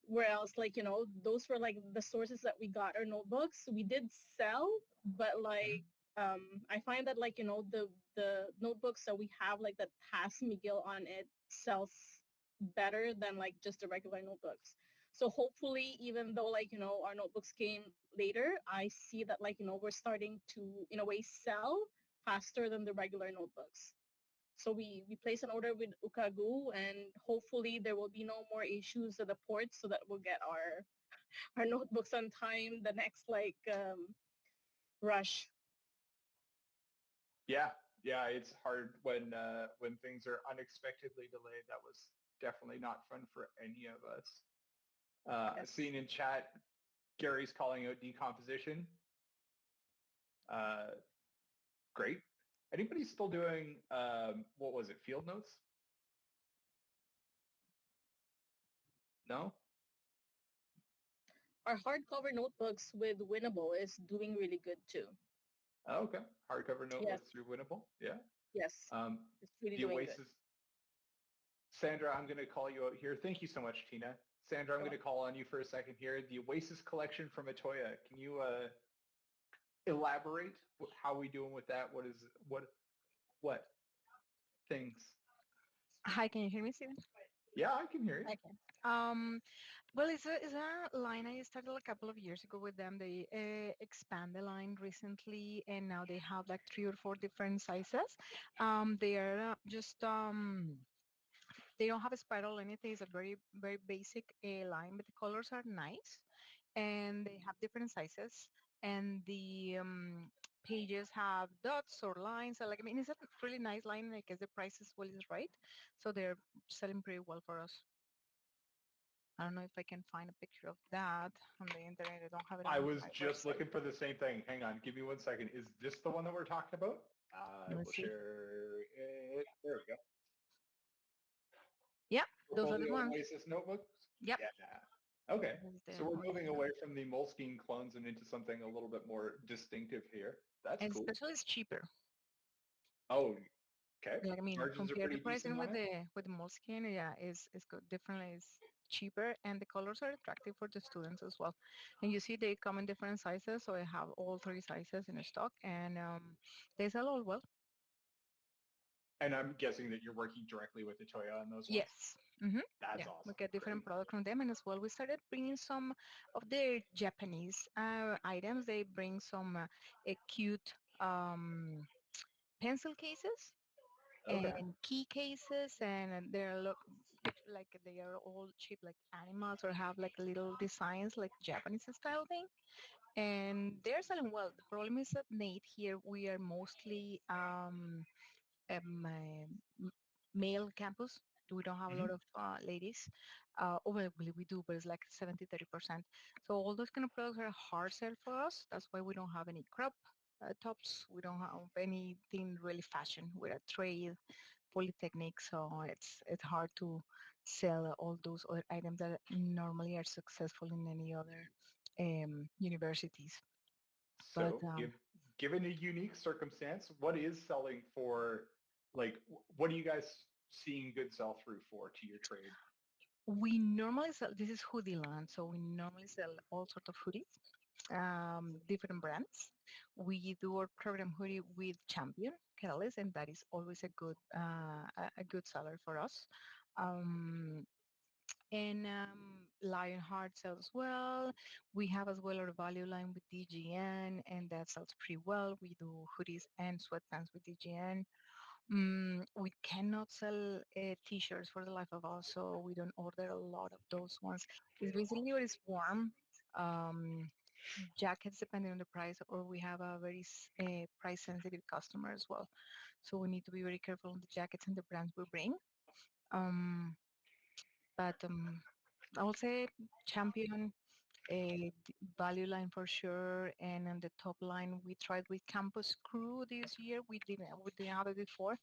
where else, like, those were like the sources that we got our notebooks. We did sell, but like I find that, like, the notebooks that we have, like, that has McGill on it, sells better than like just the regular notebooks. So hopefully, even though, like, our notebooks came later, I see that, like, we're starting to, in a way, sell faster than the regular notebooks. So we place an order with Ukagu, and hopefully there will be no more issues at the port, so that we'll get our notebooks on time the next, like, rush. Yeah, it's hard when things are unexpectedly delayed. That was definitely not fun for any of us. Yes. Seen in chat, Gary's calling out decomposition. Great. Anybody still doing, what was it, field notes? No? Our hardcover notebooks with Winnable is doing really good too. Oh, okay. Hardcover notebooks through Winnable? Yeah? Yes. It's really doing Oasis. good. Sandra, I'm going to call you out here. Thank you so much, Tina. Sandra, I'm going to call on you for a second here. The Oasis collection from Atoya. Can you elaborate? How are we doing with that? What things? Hi, can you hear me, Steven? Yeah, I can hear you. I can. Well, it's a line I started a couple of years ago with them. They expand the line recently, and now they have like 3 or 4 different sizes. They are just they don't have a spiral or anything. It's a very, very basic line, but the colors are nice, and they have different sizes, and the pages have dots or lines. So, like, I mean, it's a really nice line. I guess the price as well is right, so they're selling pretty well for us. I don't know if I can find a picture of that on the internet. I don't have it. I was just looking for the same thing. Hang on, give me 1 second. Is this the one that we're talking about? We'll share it. There we go. Yeah, those are the ones. Oasis notebooks? Yep. Yeah. Okay. This is the So we're moving original. away from the Moleskine clones and into something a little bit more distinctive here. That's And cool. especially it's cheaper. Oh, okay. Like, I mean, Margins are compare the pretty decent pricing on it. with the Moleskine, yeah, is good. Definitely is cheaper, and the colors are attractive for the students as well. And you see, they come in different sizes, so I have all three sizes in stock, and they sell all well. And I'm guessing that you're working directly with the Toyo on those ones. Yes. Mm-hmm. That's Yeah, awesome. we get different Great. products from them, and as well, we started bringing some of their Japanese items. They bring some cute pencil cases Okay. and key cases, and they're like they are all cheap, like animals, or have like little designs, like Japanese style thing, and they're selling well. The problem is that Nate here we are mostly male campus. We don't have a lot of ladies. Well, we do, but it's like 70-30%. So all those kind of products are hard sell for us. That's why we don't have any crop tops. We don't have anything really fashion. We're a trade polytechnic, so it's hard to sell all those other items that normally are successful in any other universities. But So, given a unique circumstance, what is selling for, like, what are you guys seeing good sell through for to your trade? we normally sell, this is hoodie land, so we normally sell all sorts of hoodies, different brands. We do our program hoodie with Champion Catalyst, and that is always a good seller for us. Um, and Lionheart sells well. We have as well our value line with DGN, and that sells pretty well. We do hoodies and sweatpants with DGN. We cannot sell t-shirts for the life of us, so we don't order a lot of those ones. It's basically what is warm. Um, Jackets depending on the price, or we have a very price sensitive customer as well. So we need to be very careful on the jackets and the brands we bring. Um, but I will say Champion, value line for sure, and on the top line we tried with Campus Crew this year. We didn't have it before.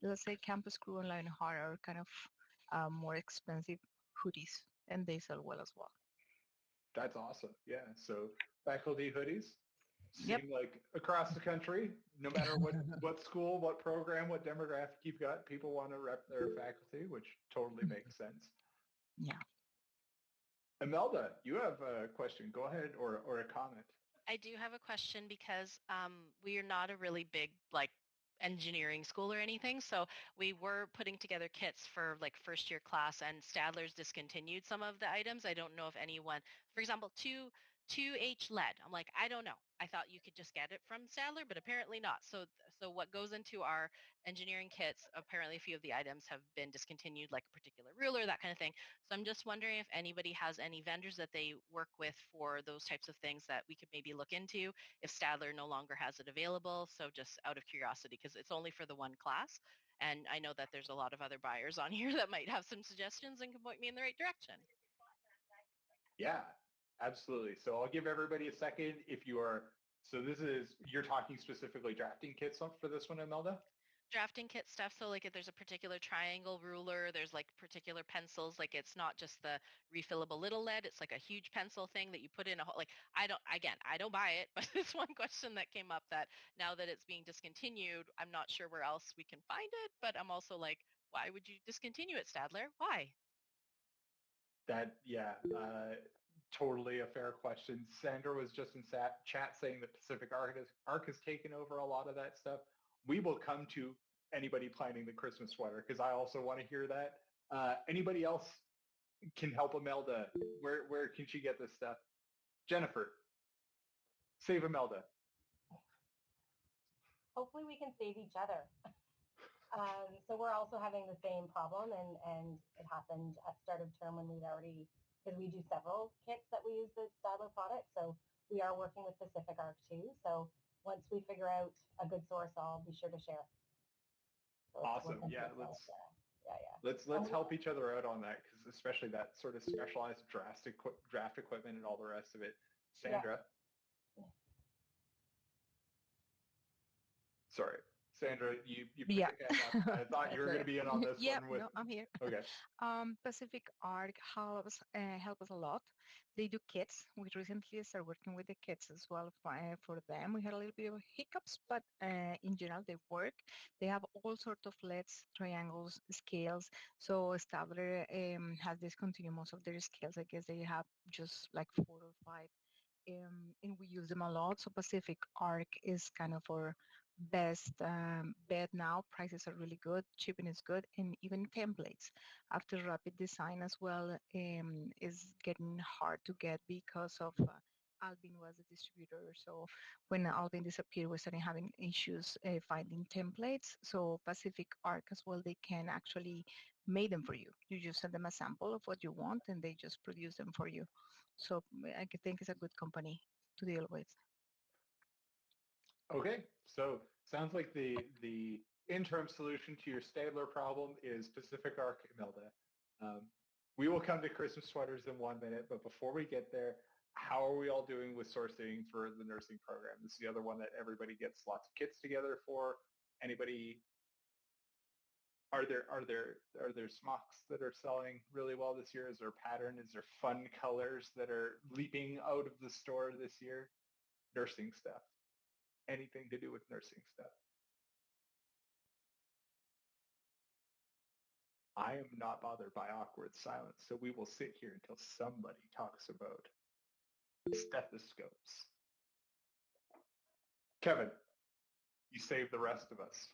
Let's say Campus Crew and Lionheart are kind of more expensive hoodies, and they sell well as well. That's awesome. Yeah. So faculty hoodies Yep. seem like across the country, no matter what school, what program, what demographic you've got, people want to rep their faculty, which totally makes sense. Yeah. Imelda, you have a question. Go ahead, or a comment. I do have a question because we are not a really big like engineering school or anything. So we were putting together kits for like first year class, and Stadler's discontinued some of the items. I don't know if anyone, for example, 2H lead. I'm like, I don't know. I thought you could just get it from Stadler, but apparently not. So what goes into our engineering kits, apparently a few of the items have been discontinued, like a particular ruler, that kind of thing. So I'm just wondering if anybody has any vendors that they work with for those types of things that we could maybe look into if Stadler no longer has it available. So just out of curiosity, because it's only for the one class. And I know that there's a lot of other buyers on here that might have some suggestions and can point me in the right direction. Yeah, absolutely. So I'll give everybody a second. You're talking specifically drafting kits for this one, Imelda? Drafting kit stuff. So like if there's a particular triangle ruler, there's like particular pencils, like it's not just the refillable little lead, it's like a huge pencil thing that you put in like, I don't buy it, but it's one question that came up that now that it's being discontinued, I'm not sure where else we can find it, but I'm also like, why would you discontinue it, Stadler? Why? Totally a fair question. Sandra was just in chat saying that Pacific Arc has taken over a lot of that stuff. We will come to anybody planning the Christmas sweater because I also want to hear that. Anybody else can help Imelda? Where can she get this stuff? Jennifer, save Imelda. Hopefully we can save each other. So we're also having the same problem, and it happened at start of term when because we do several kits that we use the Stadler product, so we are working with Pacific Arc too. So once we figure out a good source, I'll be sure to share. So awesome. Yeah, let's help each other out on that, because especially that sort of specialized draft equipment and all the rest of it. Sandra. Yeah. Sorry. Sandra, you Yeah. picked your hand up. I thought you were going to be in on this Yep, one with. no, I'm here. Okay. Pacific Arc help us a lot. They do kits. We recently started working with the kits as well for them. We had a little bit of hiccups, but in general they work. They have all sorts of LEDs, triangles, scales. So Stabler has discontinued most of their scales. I guess they have just like 4 or 5 and we use them a lot. So Pacific Arc is kind of our best bet now. Prices are really good, shipping is good, and even templates after rapid design as well is getting hard to get because of Albin was the distributor. So when Albin disappeared, we started having issues finding templates. So Pacific Arc as well, they can actually make them for you. You just send them a sample of what you want and they just produce them for you. So think it's a good company to deal with. Okay, so sounds like the interim solution to your Stadler problem is Pacific Arc Imelda. We will come to Christmas sweaters in 1 minute, but before we get there, how are we all doing with sourcing for the nursing program? This is the other one that everybody gets lots of kits together for. Anybody? Are there smocks that are selling really well this year? Is there pattern? Is there fun colors that are leaping out of the store this year? Nursing stuff. Anything to do with nursing stuff. I am not bothered by awkward silence, so we will sit here until somebody talks about stethoscopes. Kevin, you saved the rest of us.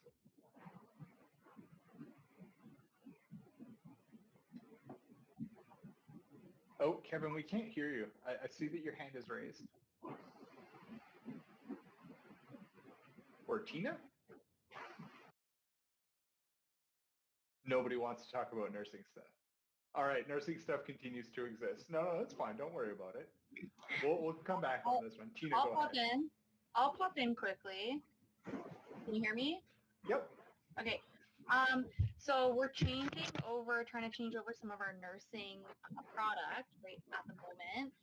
Oh, Kevin, we can't hear you. I see that your hand is raised. Or Tina? Nobody wants to talk about nursing stuff. All right, nursing stuff continues to exist. No, that's fine. Don't worry about it. We'll come back on this one. Tina, I'll go pop ahead. in. I'll pop in quickly. Can you hear me? Yep. Okay. So we're trying to change over some of our nursing product right at the moment.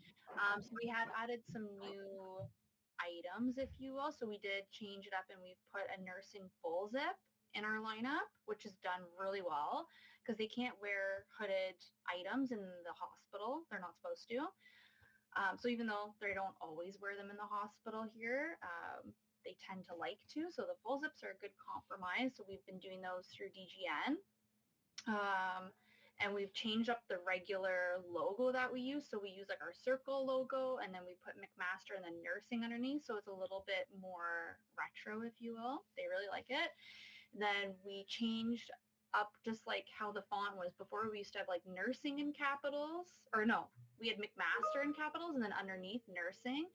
So we had added some new items, if you will. So we did change it up and we've put a nursing full zip in our lineup, which is done really well because they can't wear hooded items in the hospital. They're not supposed to. So even though they don't always wear them in the hospital here, they tend to like to. So the full zips are a good compromise. So we've been doing those through DGN. And we've changed up the regular logo that we use. So we use like our circle logo and then we put McMaster and then nursing underneath. So it's a little bit more retro, if you will. They really like it. Then we changed up just like how the font was. Before we used to have like nursing in capitals, or no, we had McMaster in capitals and then underneath nursing.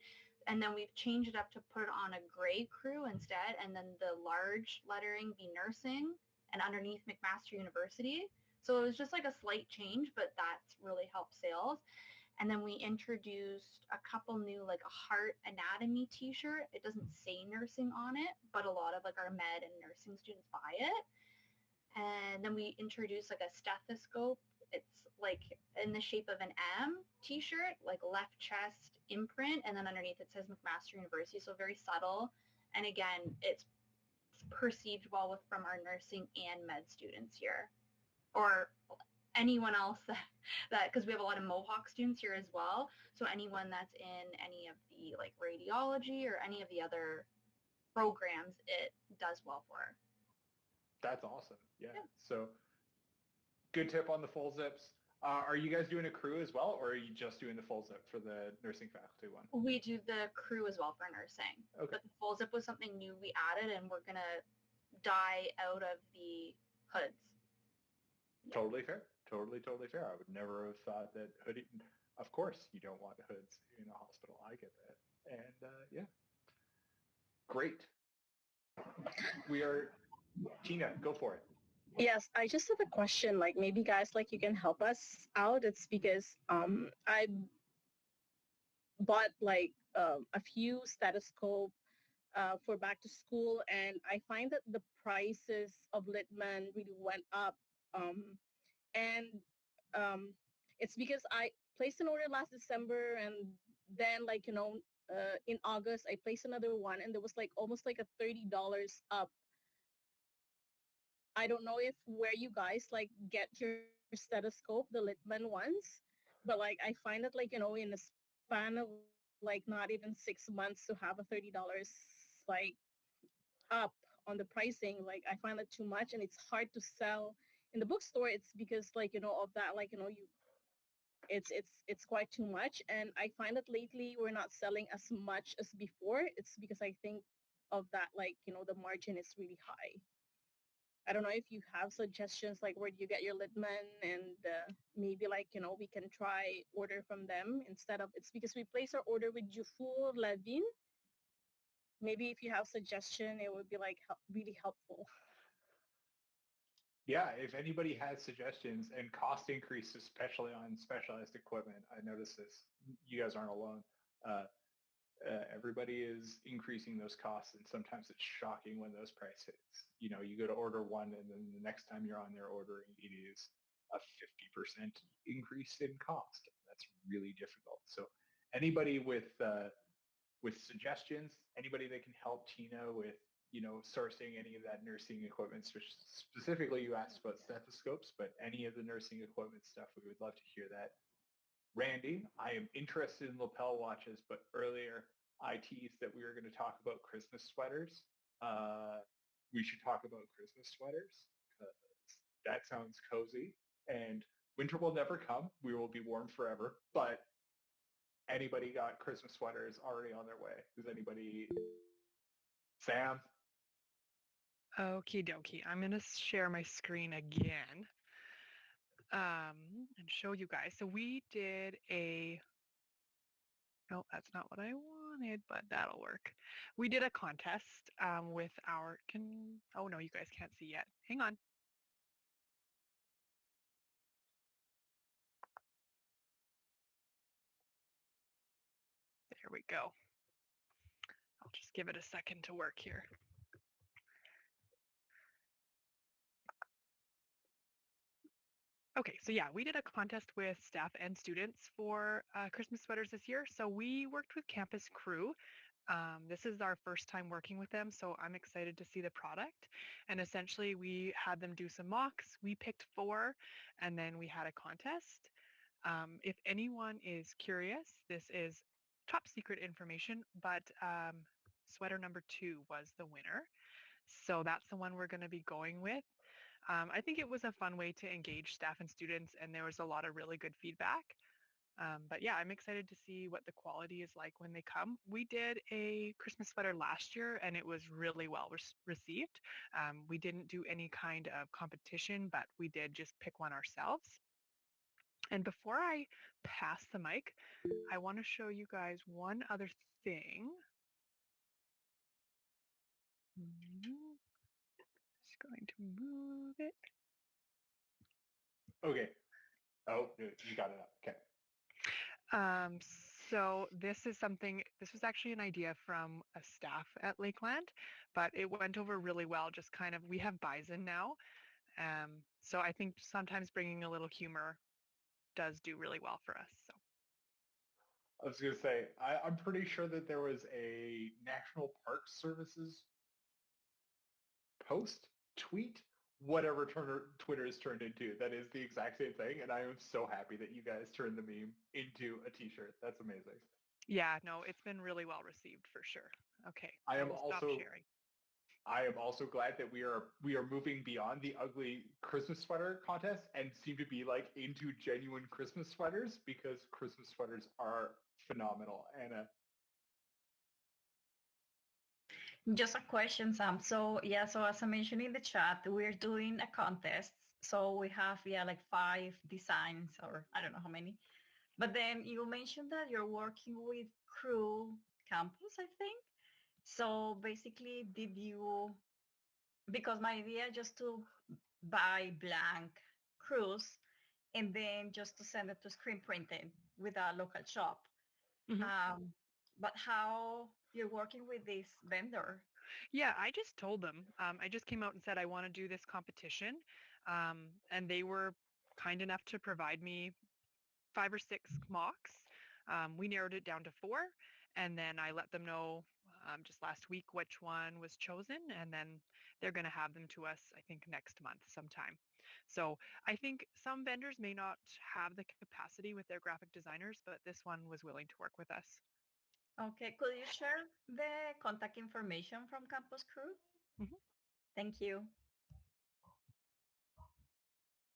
And then we've changed it up to put it on a gray crew instead. And then the large lettering be nursing and underneath McMaster University. So it was just like a slight change, but that's really helped sales. And then we introduced a couple new like a heart anatomy t-shirt. It doesn't say nursing on it, but a lot of like our med and nursing students buy it. And then we introduced like a stethoscope. It's like in the shape of an M t-shirt, like left chest imprint. And then underneath it says McMaster University. So very subtle. And again, it's perceived well from our nursing and med students here. Or anyone else that because we have a lot of Mohawk students here as well. So anyone that's in any of the like radiology or any of the other programs, it does well for. That's awesome. Yeah. So good tip on the full zips. Are you guys doing a crew as well, or are you just doing the full zip for the nursing faculty one? We do the crew as well for nursing. Okay. But the full zip was something new we added, and we're going to die out of the hoods. Totally fair. Totally fair. I would never have thought that hoodie. Of course, you don't want hoods in a hospital. I get that. And yeah, great. We are. Tina, go for it. Yes, I just have a question. Like maybe guys, like you can help us out. It's because I bought like a few stethoscope for back to school, and I find that the prices of Litman really went up. And it's because I placed an order last December, and then like in August I placed another one, and there was like almost like a $30 up I don't know if where you guys like get your stethoscope, the Littman ones, but like I find that like, in a span of like not even 6 months to have a $30 like up on the pricing, like I find that too much, and it's hard to sell in the bookstore. It's because like, of that, like, it's quite too much, and I find that lately we're not selling as much as before. It's because I think of that, like, the margin is really high. I don't know if you have suggestions, like where do you get your Litman, and maybe like, we can try order from them instead of, it's because we place our order with Dufour Levin. Maybe if you have suggestion, it would be like really helpful. Yeah, if anybody has suggestions and cost increase, especially on specialized equipment, I notice this. You guys aren't alone. Everybody is increasing those costs, and sometimes it's shocking when those price hits. You go to order one, and then the next time you're on there ordering, it is a 50% increase in cost. That's really difficult. So anybody with suggestions, anybody that can help Tina with sourcing any of that nursing equipment. Specifically, you asked about stethoscopes, but any of the nursing equipment stuff, we would love to hear that. Randy, I am interested in lapel watches, but earlier I teased that we were going to talk about Christmas sweaters. We should talk about Christmas sweaters because that sounds cozy, and winter will never come. We will be warm forever, but anybody got Christmas sweaters already on their way? Does anybody? Sam? Okie dokie. I'm going to share my screen again and show you guys. So we did no, that's not what I wanted, but that'll work. We did a contest with our, oh no, you guys can't see yet. Hang on. There we go. I'll just give it a second to work here. Okay, so yeah, we did a contest with staff and students for Christmas sweaters this year. So we worked with Campus Crew. This is our first time working with them, so I'm excited to see the product. And essentially, we had them do some mocks. We picked 4, and then we had a contest. If anyone is curious, this is top secret information, but sweater number 2 was the winner. So that's the one we're going to be going with. I think it was a fun way to engage staff and students, and there was a lot of really good feedback. But yeah, I'm excited to see what the quality is like when they come. We did a Christmas sweater last year, and it was really well received. We didn't do any kind of competition, but we did just pick one ourselves. And before I pass the mic, I want to show you guys one other thing. Just going to move it. Okay. Oh, you got it up. Okay. So this was actually an idea from a staff at Lakeland, but it went over really well. Just kind of, we have bison now. So I think sometimes bringing a little humor does do really well for us. So. I was going to say, I'm pretty sure that there was a National Park Services post, tweet, whatever Twitter has turned into. That is the exact same thing, and I am so happy that you guys turned the meme into a t-shirt. That's amazing. Yeah, no, it's been really well received for sure. Okay, I will stop sharing. I am also glad that we are moving beyond the ugly Christmas sweater contest and seem to be like into genuine Christmas sweaters, because Christmas sweaters are phenomenal. Anna? Just a question, Sam. So yeah, so as I mentioned in the chat, we're doing a contest. So we have like 5 designs, or I don't know how many. But then you mentioned that you're working with Crew Campus, I think. So basically, because my idea just to buy blank crews and then just to send it to screen printing with a local shop. Mm-hmm. But how you're working with this vendor? Yeah, I just told them. I just came out and said I want to do this competition, and they were kind enough to provide me 5 or 6 mocks. We narrowed it down to 4, and then I let them know just last week which one was chosen, and then They're going to have them to us, I think, next month sometime. So I think some vendors may not have the capacity with their graphic designers, but this one was willing to work with us. Okay, could you share the contact information from Campus Crew? Mhm. Thank you.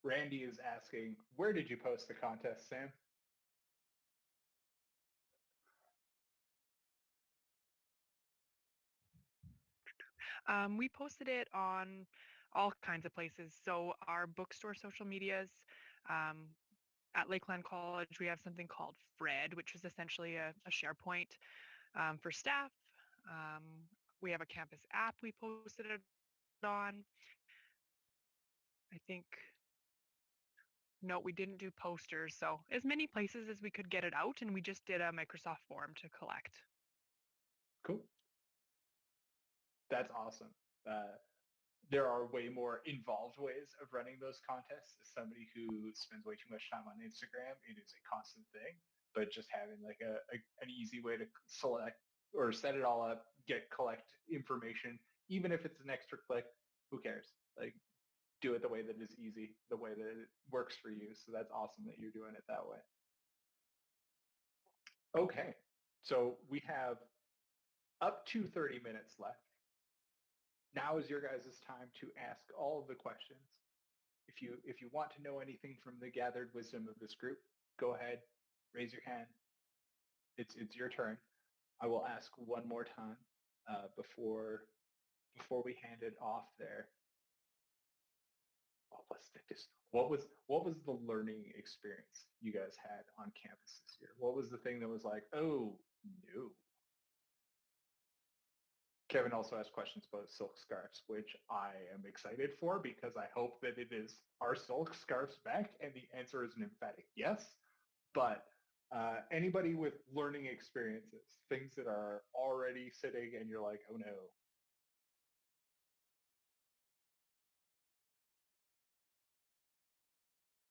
Randy is asking, where did you post the contest, Sam? We posted it on all kinds of places. So our bookstore social medias, at Lakeland College, we have something called Fred, which is essentially a SharePoint for staff. We have a campus app we posted it on. I think, no, we didn't do posters. So as many places as we could get it out, and we just did a Microsoft form to collect. Cool. That's awesome. There are way more involved ways of running those contests. As somebody who spends way too much time on Instagram, it is a constant thing. But just having like an easy way to select or set it all up, collect information, even if it's an extra click, who cares? Like, do it the way that is easy, the way that it works for you. So that's awesome that you're doing it that way. Okay, so we have up to 30 minutes left. Now is your guys' time to ask all of the questions. If you want to know anything from the gathered wisdom of this group, go ahead, raise your hand. It's your turn. I will ask one more time before we hand it off there. What was the learning experience you guys had on campus this year? What was the thing that was like, oh no? Kevin also asked questions about silk scarves, which I am excited for because I hope that it is our silk scarves back, and the answer is an emphatic yes. But anybody with learning experiences, things that are already sitting and you're like, oh no.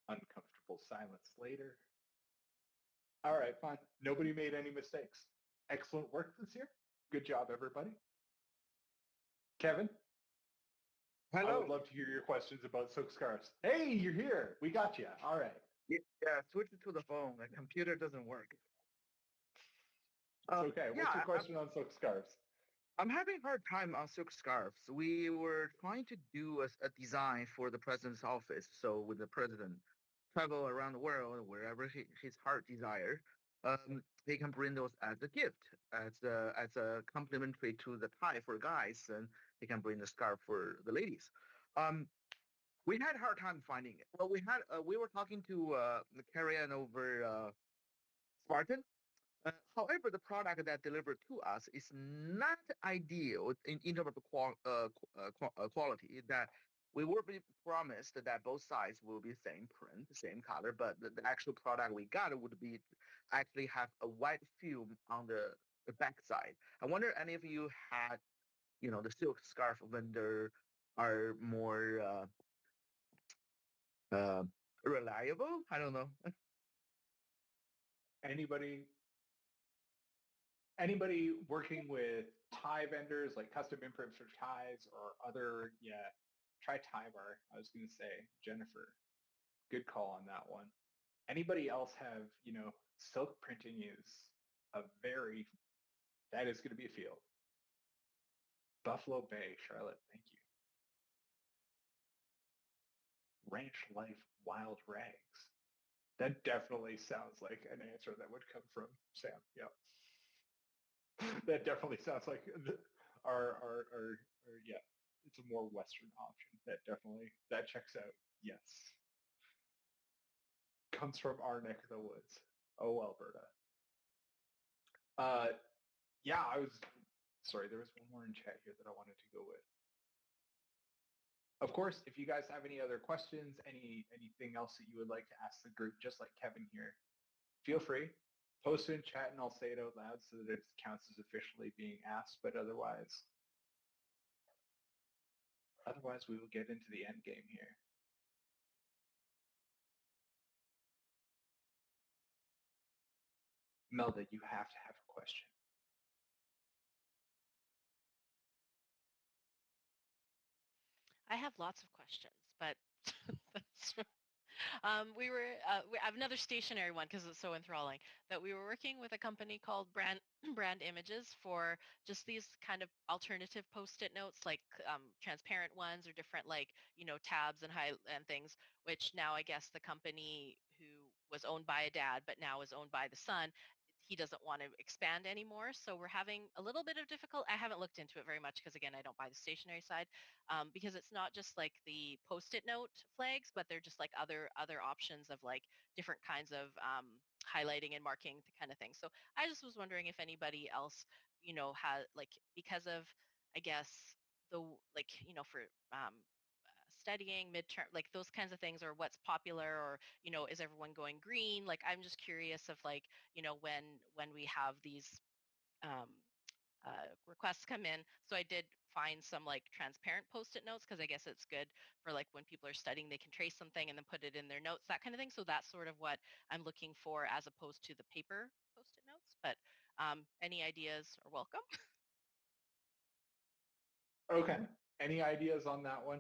Uncomfortable silence later. All right, fine. Nobody made any mistakes. Excellent work this year. Good job, everybody. Kevin? Hello. I would love to hear your questions about silk scarves. Hey, you're here. We got you. All right. Yeah, switch it to the phone. The computer doesn't work. It's okay. What's your question on silk scarves? I'm having a hard time on silk scarves. We were trying to do a design for the president's office. So when the president travel around the world, wherever his heart desire, he can bring those as a gift, as a complimentary to the tie for guys, and he can bring the scarf for the ladies. We had a hard time finding it. Well, we were talking to Carrion over Spartan. However, the product that delivered to us is not ideal in terms of quality. That we were being promised that both sides will be same print, same color, but the actual product we got would be actually have a white film on the back side. I wonder any of you had, the silk scarf vendor are more reliable? I don't know. Anybody working with tie vendors like custom imprints for ties or other, try tie bar. I was going to say, Jennifer, good call on that one. Anybody else have, silk printing is that is going to be a field. Buffalo Bay, Charlotte, thank you. Ranch Life Wild Rags. That definitely sounds like an answer that would come from Sam. Yep. That definitely sounds like our yeah. It's a more Western option. That checks out. Yes. Comes from our neck of the woods. Oh, Alberta. Yeah, sorry, there was one more in chat here that I wanted to go with. Of course, if you guys have any other questions, anything else that you would like to ask the group, just like Kevin here, feel free. Post it in chat and I'll say it out loud so that it counts as officially being asked, but otherwise we will get into the end game here. Melda, you have to have a question. I have lots of questions, but that's I have another stationary one because it's so enthralling. That we were working with a company called Brand Images for just these kind of alternative post-it notes, like transparent ones or different tabs and things. Which now I guess the company who was owned by a dad but now is owned by the son, he doesn't want to expand anymore. So we're having a little bit of difficulty. I haven't looked into it very much because again I don't buy the stationary side, because it's not just like the post-it note flags, but they're just like other options of like different kinds of highlighting and marking kind of thing. So I just was wondering if anybody else, has like, because of, I guess, the for studying midterm, like those kinds of things, or what's popular, or is everyone going green? Like I'm just curious of like, when we have these um, requests come in. So I did find some like transparent post-it notes because I guess it's good for like when people are studying, they can trace something and then put it in their notes, that kind of thing. So that's sort of what I'm looking for as opposed to the paper post-it notes. But any ideas are welcome. Okay. Any ideas on that one?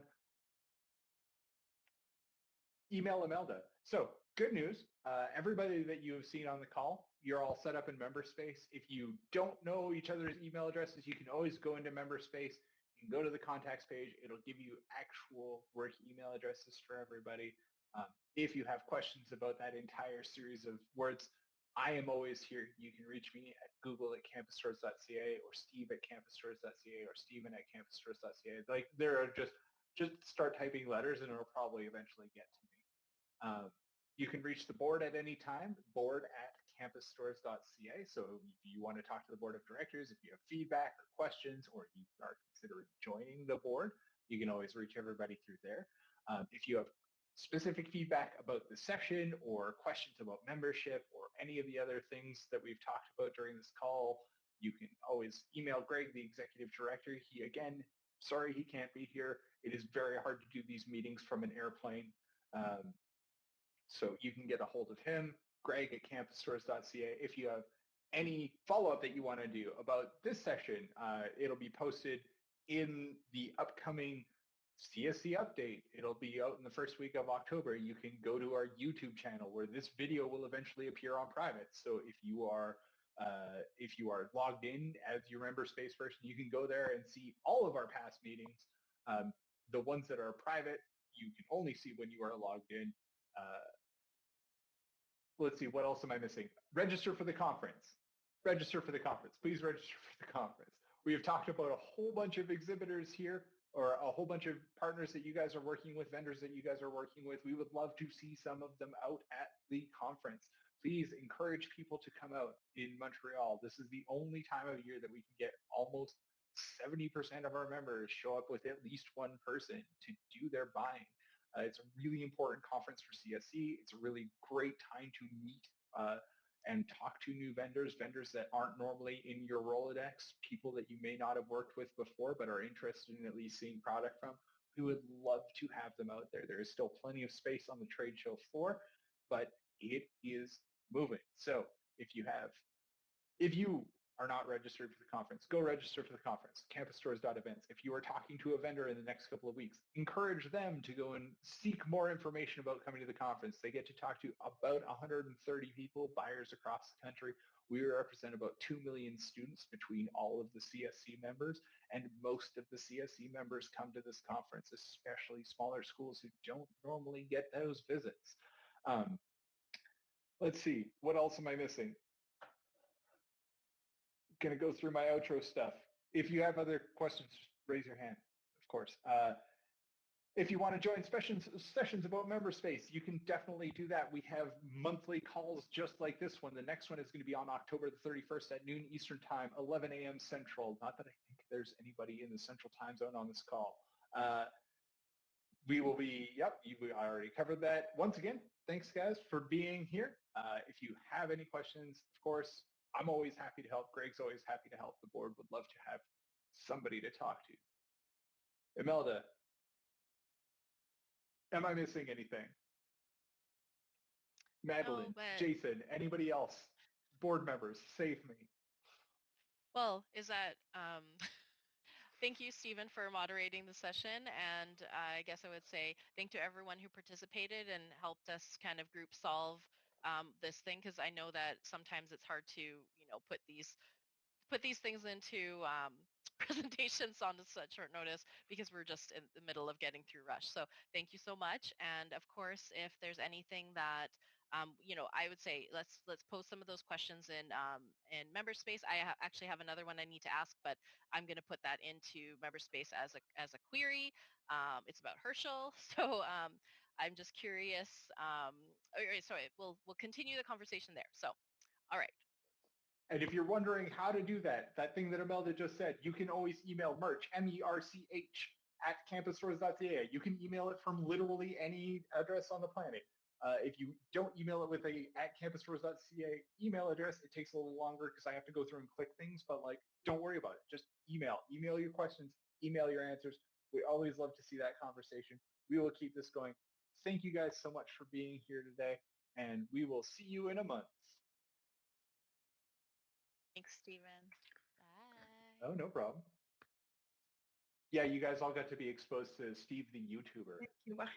Email Imelda. So good news. Everybody that you have seen on the call, you're all set up in MemberSpace. If you don't know each other's email addresses, you can always go into MemberSpace. You can go to the contacts page. It'll give you actual work email addresses for everybody. If you have questions about that entire series of words, I am always here. You can reach me at google@campusstores.ca or steve@campusstores.ca or steven@campusstores.ca. Like there are just start typing letters and it'll probably eventually get to me. You can reach the board at any time, board@campusstores.ca. So if you want to talk to the board of directors, if you have feedback or questions, or you are considering joining the board, you can always reach everybody through there. If you have specific feedback about the session or questions about membership or any of the other things that we've talked about during this call, you can always email Greg, the executive director. Sorry he can't be here. It is very hard to do these meetings from an airplane. So you can get a hold of him, greg@campusstores.ca. If you have any follow-up that you want to do about this session, it'll be posted in the upcoming CSC update. It'll be out in the first week of October. You can go to our YouTube channel where this video will eventually appear on private. So if you are logged in as your MemberSpace person, you can go there and see all of our past meetings. The ones that are private, you can only see when you are logged in. Let's see, what else am I missing? Register for the conference. Register for the conference. Please register for the conference. We have talked about a whole bunch of exhibitors here, or a whole bunch of partners that you guys are working with, vendors that you guys are working with. We would love to see some of them out at the conference. Please encourage people to come out in Montreal. This is the only time of year that we can get almost 70% of our members show up with at least one person to do their buying. It's a really important conference for CSC. It's a really great time to meet and talk to new vendors that aren't normally in your Rolodex, people that you may not have worked with before but are interested in at least seeing product from. We would love to have them out there. There is still plenty of space on the trade show floor, but it is moving. So if you are not registered for the conference, go register for the conference, campusstores.events. If you are talking to a vendor in the next couple of weeks, encourage them to go and seek more information about coming to the conference. They get to talk to about 130 people, buyers across the country. We represent about 2 million students between all of the CSC members, and most of the CSC members come to this conference, especially smaller schools who don't normally get those visits. Let's see, what else am I missing? Going to go through my outro stuff. If you have other questions, raise your hand, of course. If you want to join sessions about MemberSpace, you can definitely do that. We have monthly calls just like this one. The next one is going to be on October the 31st at noon Eastern Time, 11 a.m. Central. Not that I think there's anybody in the Central Time Zone on this call. We will be, I already covered that. Once again, thanks guys for being here. If you have any questions, of course, I'm always happy to help. Greg's always happy to help. The board would love to have somebody to talk to. Imelda, am I missing anything? Madeline, Jason, anybody else? Board members, save me. Well, is that Thank you, Stephen, for moderating the session. And I guess I would say thank to everyone who participated and helped us kind of group solve this thing, because I know that sometimes it's hard to, put these things into presentations on such short notice because we're just in the middle of getting through rush. So thank you so much. And of course, if there's anything that I would say let's post some of those questions in member space. I actually have another one I need to ask, but I'm going to put that into member space as a query. It's about Herschel, so I'm just curious. Sorry, we'll continue the conversation there. So, all right. And if you're wondering how to do that thing that Imelda just said, you can always email merch, MERCH, @campusstores.ca. You can email it from literally any address on the planet. If you don't email it with a @campusstores.ca email address, it takes a little longer because I have to go through and click things, but don't worry about it. Just email your questions, email your answers. We always love to see that conversation. We will keep this going. Thank you guys so much for being here today, and we will see you in a month. Thanks, Stephen. Bye. Oh, no problem. Yeah, you guys all got to be exposed to Steve the YouTuber. Thank you. Bye.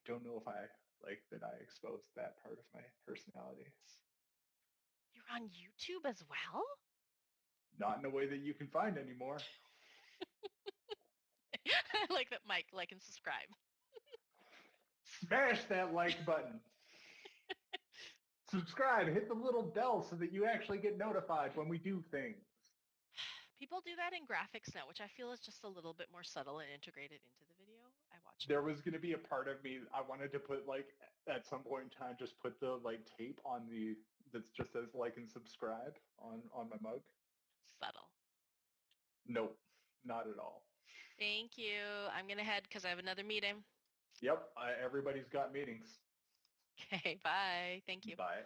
Don't know if I like that I exposed that part of my personality. You're on YouTube as well? Not in a way that you can find anymore. I like that, Mike. Like and subscribe. Smash that like button. Subscribe. Hit the little bell so that you actually get notified when we do things. People do that in graphics now, which I feel is just a little bit more subtle and integrated into the video. I watched. There was going to be a part of me, I wanted to put at some point in time, just put the tape on that just says like and subscribe on my mug. Subtle. Nope, not at all. Thank you. I'm going to head because I have another meeting. Yep, everybody's got meetings. Okay, bye. Thank you. Bye.